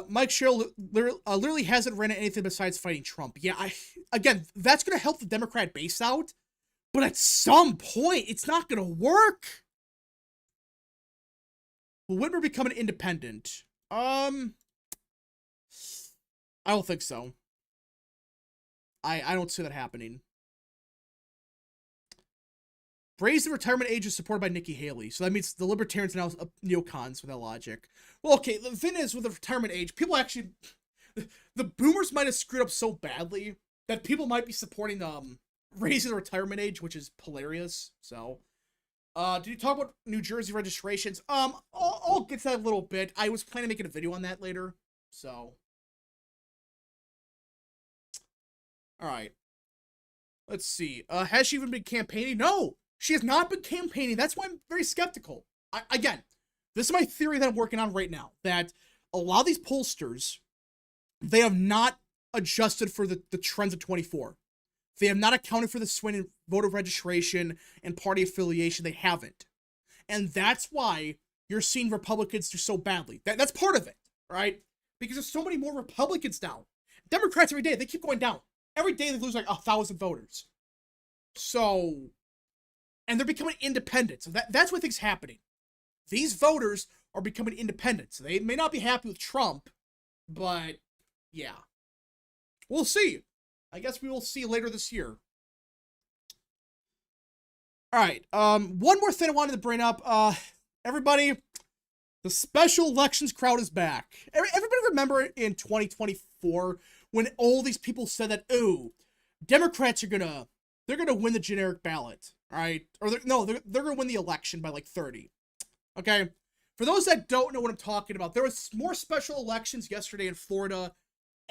Mike Sherrill literally hasn't ran anything besides fighting Trump. Yeah, again, that's going to help the Democrat base out, but at some point, it's not going to work. Will Whitmer become an independent? I don't think so. I don't see that happening. Raise the retirement age is supported by Nikki Haley. So that means the libertarians are now neocons with that logic. Well, okay, the thing is, with the retirement age, people actually... The boomers might have screwed up so badly that people might be supporting raising the retirement age, which is hilarious. So, did you talk about New Jersey registrations? I'll get to that a little bit. I was planning on making a video on that later. So... Alright. Let's see. Has she even been campaigning? No! She has not been campaigning. That's why I'm very skeptical. Again, this is my theory that I'm working on right now. That a lot of these pollsters, they have not adjusted for the trends of 24. They have not accounted for the swing in voter registration and party affiliation. They haven't. And that's why you're seeing Republicans do so badly. That's part of it, right? Because there's so many more Republicans now. Democrats every day, they keep going down. Every day they lose like 1,000 voters. So, and they're becoming independent. So that's what things happening. These voters are becoming independent. So they may not be happy with Trump, but yeah. We'll see. I guess we will see later this year. Alright, one more thing I wanted to bring up. Everybody, the special elections crowd is back. Everybody remember in 2024 when all these people said that, oh, Democrats are they're gonna win the generic ballot, all right? Or they're gonna win the election by like 30. Okay? For those that don't know what I'm talking about, there was more special elections yesterday in Florida,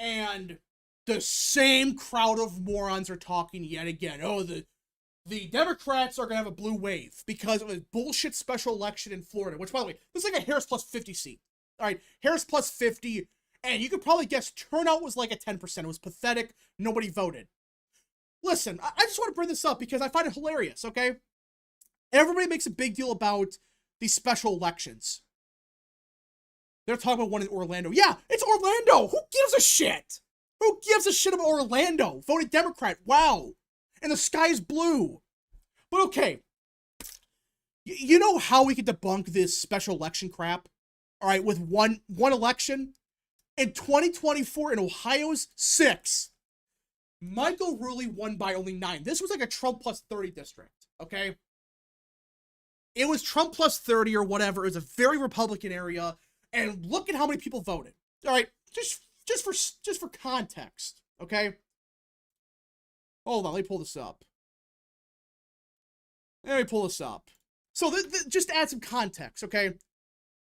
and the same crowd of morons are talking yet again. Oh, the Democrats are going to have a blue wave because of a bullshit special election in Florida, which, by the way, this is like a Harris plus 50 seat. All right, Harris plus 50, and you could probably guess turnout was like a 10%. It was pathetic. Nobody voted. Listen, I just want to bring this up because I find it hilarious, okay? Everybody makes a big deal about these special elections. They're talking about one in Orlando. Yeah, it's Orlando. Who gives a shit? Who gives a shit about Orlando? Voted Democrat. Wow. And the sky is blue. But okay. You know how we could debunk this special election crap? All right, with one election? In 2024, in Ohio's 6, Michael Ruley won by only 9. This was like a Trump plus 30 district, okay? It was Trump plus 30 or whatever. It was a very Republican area. And look at how many people voted. All right, just for context, okay? Hold on, let me pull this up. Let me pull this up. So just to add some context, okay?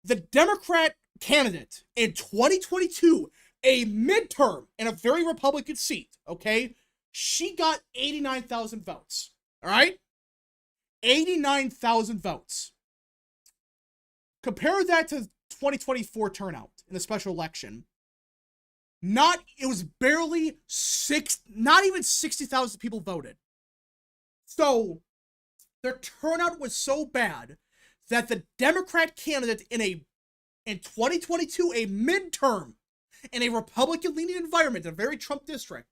The Democrat candidate in 2022, a midterm in a very Republican seat, okay? She got 89,000 votes, all right? 89,000 votes. Compare that to 2024 turnout in the special election. It was barely not even 60,000 people voted. So their turnout was so bad that the Democrat candidate in 2022, a midterm in a Republican-leaning environment, in a very Trump district,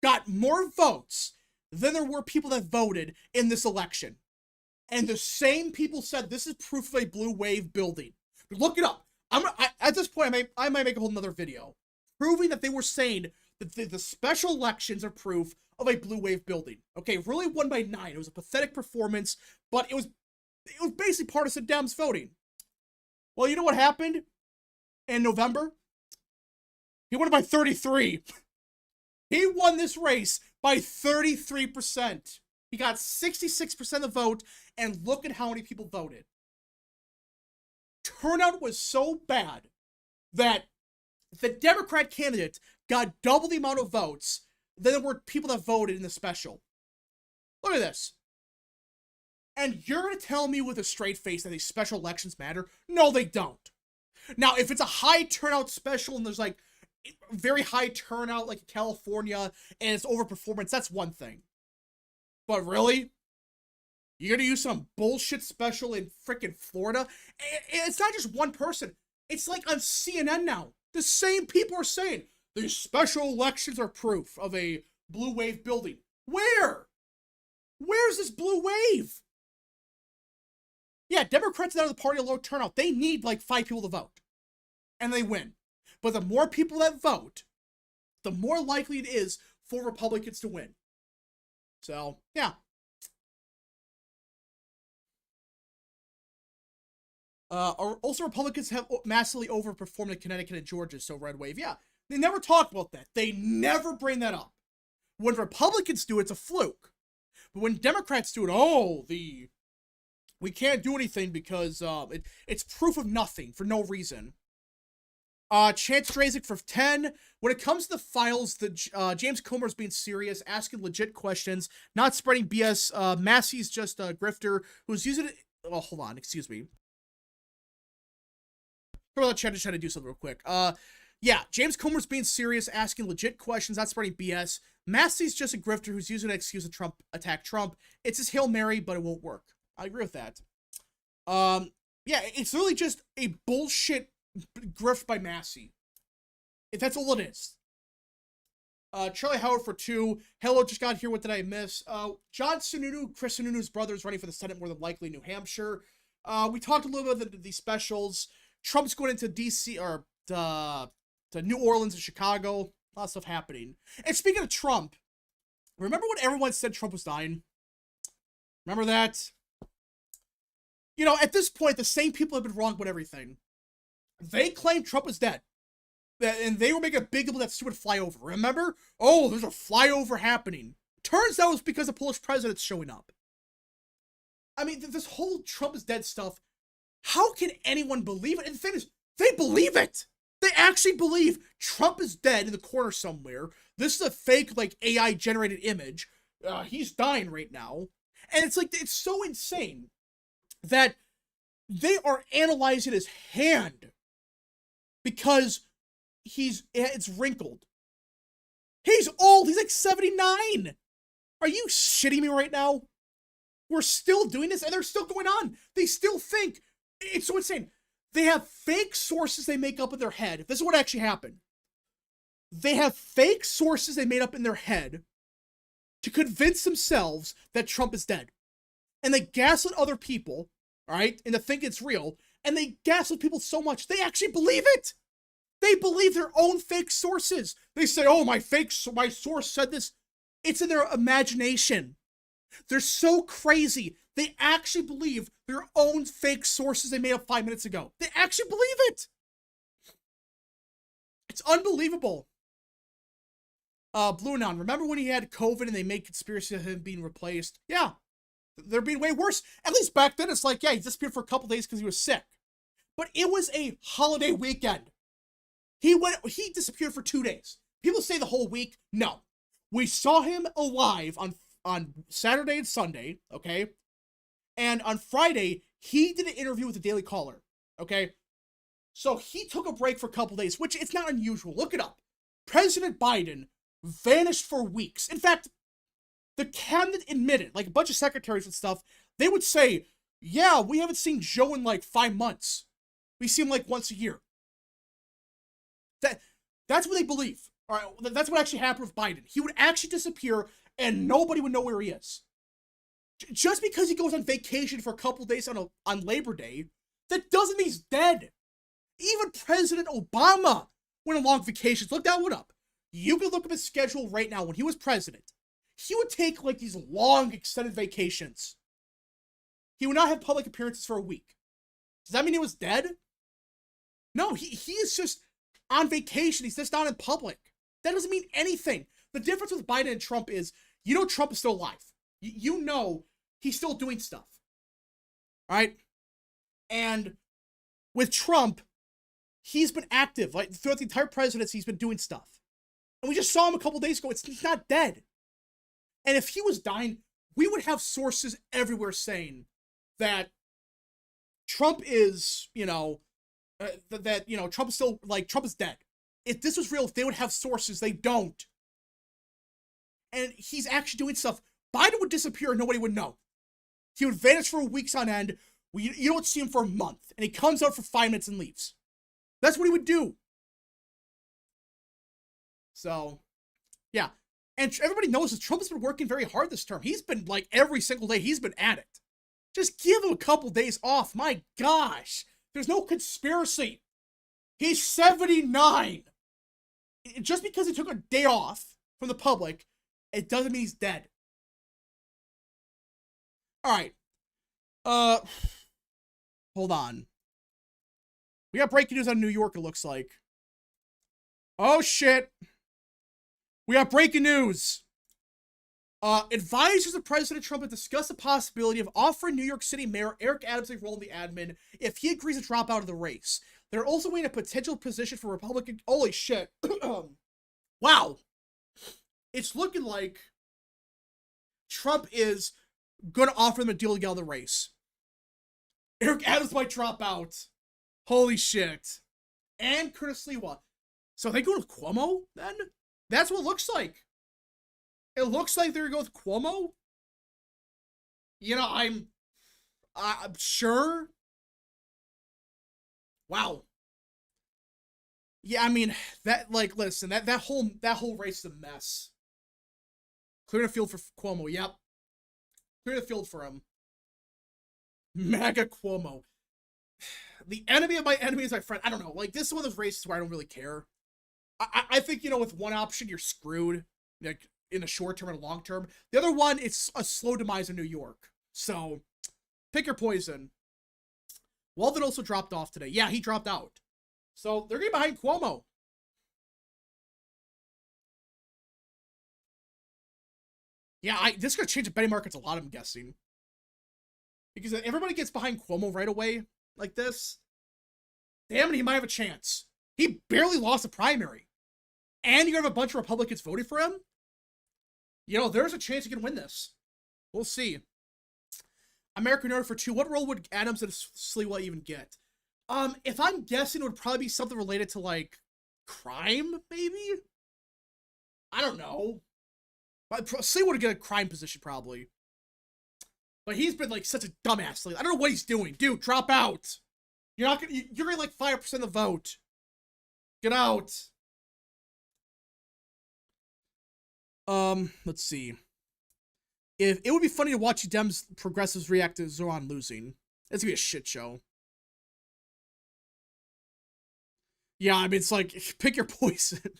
got more votes than there were people that voted in this election. And the same people said this is proof of a blue wave building. Look it up. At this point, I might make a whole nother video proving that they were saying that the special elections are proof of a blue wave building. Okay, really won by 9. It was a pathetic performance, but it was basically partisan Dems voting. Well, you know what happened in November? He won it by 33. He won this race by 33%. He got 66% of the vote, and look at how many people voted. Turnout was so bad that the Democrat candidate got double the amount of votes than there were people that voted in the special. Look at this. And you're going to tell me with a straight face that these special elections matter? No, they don't. Now, if it's a high turnout special and there's like very high turnout like in California and it's overperformance, that's one thing. But really? You're going to use some bullshit special in freaking Florida? It's not just one person. It's like on CNN now. The same people are saying these special elections are proof of a blue wave building. Where? Where's this blue wave? Yeah, Democrats out of the party of low turnout. They need like 5 people to vote. And they win. But the more people that vote, the more likely it is for Republicans to win. So, yeah. Also, Republicans have massively overperformed in Connecticut and Georgia, so red wave. Yeah, they never talk about that. They never bring that up. When Republicans do it, it's a fluke. But when Democrats do it, we can't do anything because it's proof of nothing for no reason. Chance Drazik for 10. When it comes to the files, James Comer's being serious, asking legit questions, not spreading BS. Massey's just a grifter who's using it. Oh, hold on, excuse me. I'll let Chad just try to do something real quick. Yeah, James Comer's being serious, asking legit questions, not spreading BS. Massey's just a grifter who's using an excuse to attack Trump. It's his Hail Mary, but it won't work. I agree with that. Yeah, it's really just a bullshit grift by Massey. That's all it is. Charlie Howard for 2. Hello, just got here. What did I miss? John Sununu, Chris Sununu's brother, is running for the Senate, more than likely New Hampshire. We talked a little bit about the specials. Trump's going into D.C. or to New Orleans and Chicago. A lot of stuff happening. And speaking of Trump, remember when everyone said Trump was dying? Remember that? You know, at this point, the same people have been wrong about everything. They claimed Trump was dead. And they were making a big deal about that stupid flyover. Remember? Oh, there's a flyover happening. Turns out it's because the Polish president's showing up. I mean, this whole Trump is dead stuff, how can anyone believe it? And the thing is, they believe it. They actually believe Trump is dead in the corner somewhere. This is a fake, like, AI-generated image. he's dying right now. And it's like, it's so insane that they are analyzing his hand because it's wrinkled. He's old. He's like 79. Are you shitting me right now? We're still doing this and they're still going on. They still think. It's so insane. They have fake sources they make up in their head. This is what actually happened. They have fake sources they made up in their head to convince themselves that Trump is dead. And they gaslit other people, all right, and to think it's real. And they gaslit people so much, they actually believe it. They believe their own fake sources. They say, oh, my source said this. It's in their imagination. They're so crazy. They actually believe their own fake sources they made up 5 minutes ago. They actually believe it. It's unbelievable. Blue Anon, remember when he had COVID and they made conspiracy of him being replaced? Yeah. They're being way worse. At least back then, it's like, yeah, he disappeared for a couple days because he was sick. But it was a holiday weekend. He disappeared for 2 days. People say the whole week. No. We saw him alive on Saturday and Sunday, okay? And on Friday, he did an interview with the Daily Caller, okay? So he took a break for a couple days, which it's not unusual. Look it up. President Biden vanished for weeks. In fact, the cabinet admitted, like a bunch of secretaries and stuff, they would say, yeah, we haven't seen Joe in like 5 months. We see him like once a year. That's what they believe. All right, that's what actually happened with Biden. He would actually disappear and nobody would know where he is. Just because he goes on vacation for a couple days on Labor Day, that doesn't mean he's dead. Even President Obama went on long vacations. Look that one up. You can look up his schedule right now. When he was president, he would take like these long extended vacations. He would not have public appearances for a week. Does that mean he was dead? No, he is just on vacation. He's just not in public. That doesn't mean anything. The difference with Biden and Trump is, you know Trump is still alive. You know he's still doing stuff. All right? And with Trump, he's been active. Like throughout the entire presidency, he's been doing stuff. And we just saw him a couple days ago. He's not dead. And if he was dying, we would have sources everywhere saying that Trump is, Trump is still, Trump is dead. If this was real, they would have sources. They don't. And he's actually doing stuff. Biden would disappear and nobody would know. He would vanish for weeks on end. You don't see him for a month. And he comes out for 5 minutes and leaves. That's what he would do. So, yeah. And everybody knows that Trump has been working very hard this term. He's been, every single day, he's been at it. Just give him a couple days off. My gosh. There's no conspiracy. He's 79. Just because he took a day off from the public, it doesn't mean he's dead. Alright. Hold on. We got breaking news out of New York, it looks like. Oh, shit. We got breaking news. Advisors of President Trump have discussed the possibility of offering New York City Mayor Eric Adams a role in the admin if he agrees to drop out of the race. They're also weighing a potential position for Republican... Holy shit. Wow. It's looking like Trump is going to offer them a deal to get out of the race. Eric Adams might drop out. Holy shit. And Curtis Lewa. So they go to Cuomo, then? That's what it looks like. It looks like they're going to go with Cuomo. I'm sure. Wow. Yeah, I mean, listen, that whole race is a mess. Clear the field for Cuomo, yep. Clear the field for him. MAGA Cuomo. The enemy of my enemy is my friend. I don't know. This is one of those races where I don't really care. I think, with one option, you're screwed. In the short term and long term. The other one, it's a slow demise in New York. So, pick your poison. Walden also dropped off today. Yeah, he dropped out. So, they're getting behind Cuomo. Yeah, this is going to change the betting markets a lot, I'm guessing. Because if everybody gets behind Cuomo right away, like this, damn it, he might have a chance. He barely lost a primary. And you have a bunch of Republicans voting for him? You know, there's a chance he can win this. We'll see. American Nerd for 2. What role would Adams and Sliwa even get? If I'm guessing, it would probably be something related to, like, crime, maybe? I don't know. But Sliwa would get a crime position, probably. But he's been, like, such a dumbass. Like, I don't know what he's doing. Dude, drop out. You're not gonna, you're getting, like, 5% of the vote. Get out. Let's see. If it would be funny to watch Dems progressives react to Zoran losing. It's gonna be a shit show. Yeah, I mean, it's like, pick your poison.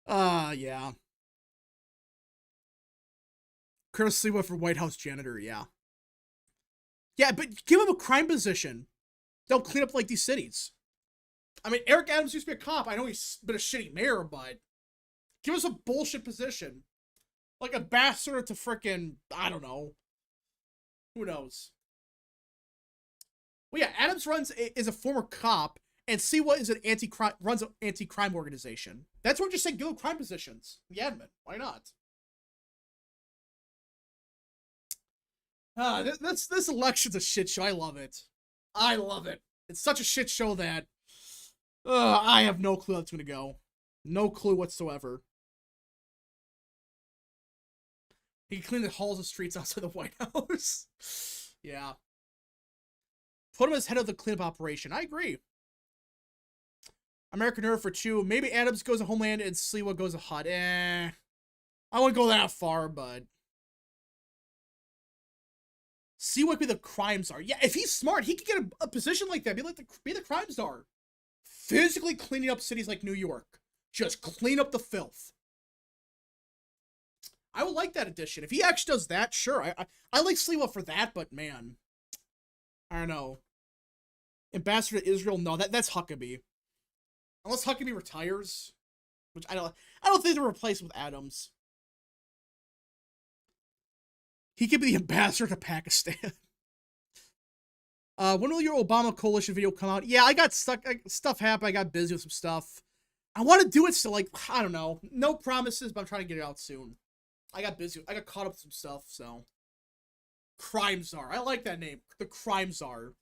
Yeah. Curtis Sliwa for White House janitor, yeah. Yeah, but give him a crime position. They'll clean up, like, these cities. I mean, Eric Adams used to be a cop. I know he's been a shitty mayor, but give us a bullshit position. Like ambassador to frickin', I don't know. Who knows? Well, yeah, Adams is a former cop, and Siwa is an runs an anti-crime organization. That's what we're just saying. Give them crime positions. The admin. Why not? This election's a shit show. I love it. I love it. It's such a shit show that I have no clue how it's gonna go. No clue whatsoever. He can clean the halls and streets outside the White House. Yeah. Put him as head of the cleanup operation. I agree. American Nerd for 2. Maybe Adams goes to Homeland and Sliwa goes to HUD. I wouldn't go that far, but Sliwa would be the crime czar. Yeah, if he's smart, he could get a position like that. Be the crime czar. Physically cleaning up cities like New York. Just clean up the filth. I would like that addition. If he actually does that, sure. I like Sliwa for that, but man. I don't know. Ambassador to Israel, no, that's Huckabee. Unless Huckabee retires. Which I don't think they're replaced with Adams. He could be the ambassador to Pakistan. When will your Obama coalition video come out? Yeah, I got stuck. Stuff happened. I got busy with some stuff. I want to do it still, like, I don't know. No promises, but I'm trying to get it out soon. I got busy. I got caught up with some stuff, so. Crime Czar. I like that name. The Crime Czar.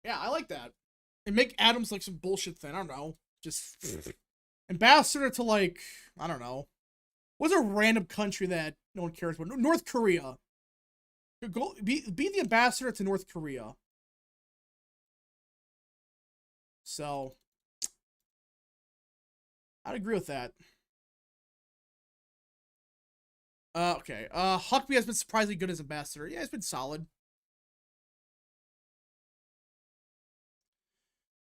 Yeah, I like that. And make Adams like some bullshit thing. I don't know. Just ambassador to, like, I don't know. What's a random country that no one cares about? North Korea. Be the ambassador to North Korea. So, I'd agree with that. Okay. Huckabee has been surprisingly good as ambassador. Yeah, it's been solid.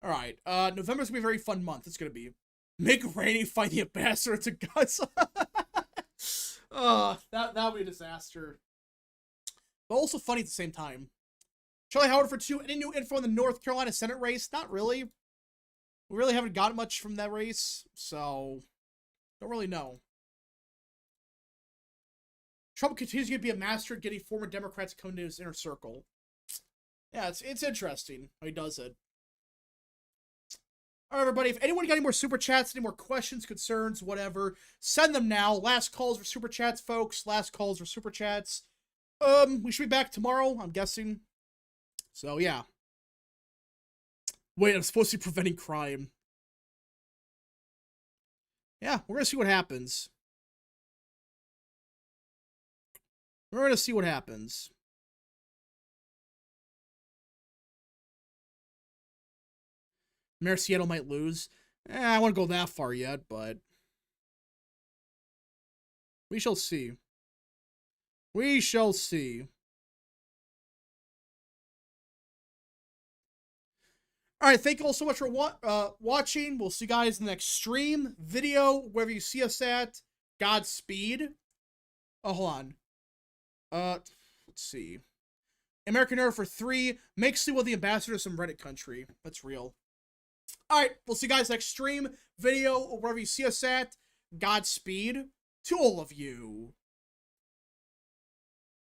Alright. November's gonna be a very fun month. It's gonna be. Make Rainey fight the ambassador to Gaza. That would be a disaster. But also funny at the same time. Charlie Howard for 2. Any new info on the North Carolina Senate race? Not really. We really haven't gotten much from that race, so don't really know. Trump continues to be a master at getting former Democrats to come into his inner circle. Yeah, it's interesting how he does it. All right, everybody, if anyone got any more super chats, any more questions, concerns, whatever, send them now. Last calls for super chats, folks. Last calls for super chats. We should be back tomorrow, I'm guessing. So, yeah. Wait, I'm supposed to be preventing crime. Yeah, we're gonna see what happens. We're gonna see what happens. Mayor Seattle might lose. I won't go that far yet, but we shall see. We shall see. Alright, thank you all so much for watching. We'll see you guys in the next stream, video, wherever you see us at. Godspeed. Oh, hold on. Let's see. American Nerd for 3. Make Sliwa the ambassador of some Reddit country. That's real. Alright, we'll see you guys next stream, video, or wherever you see us at. Godspeed to all of you.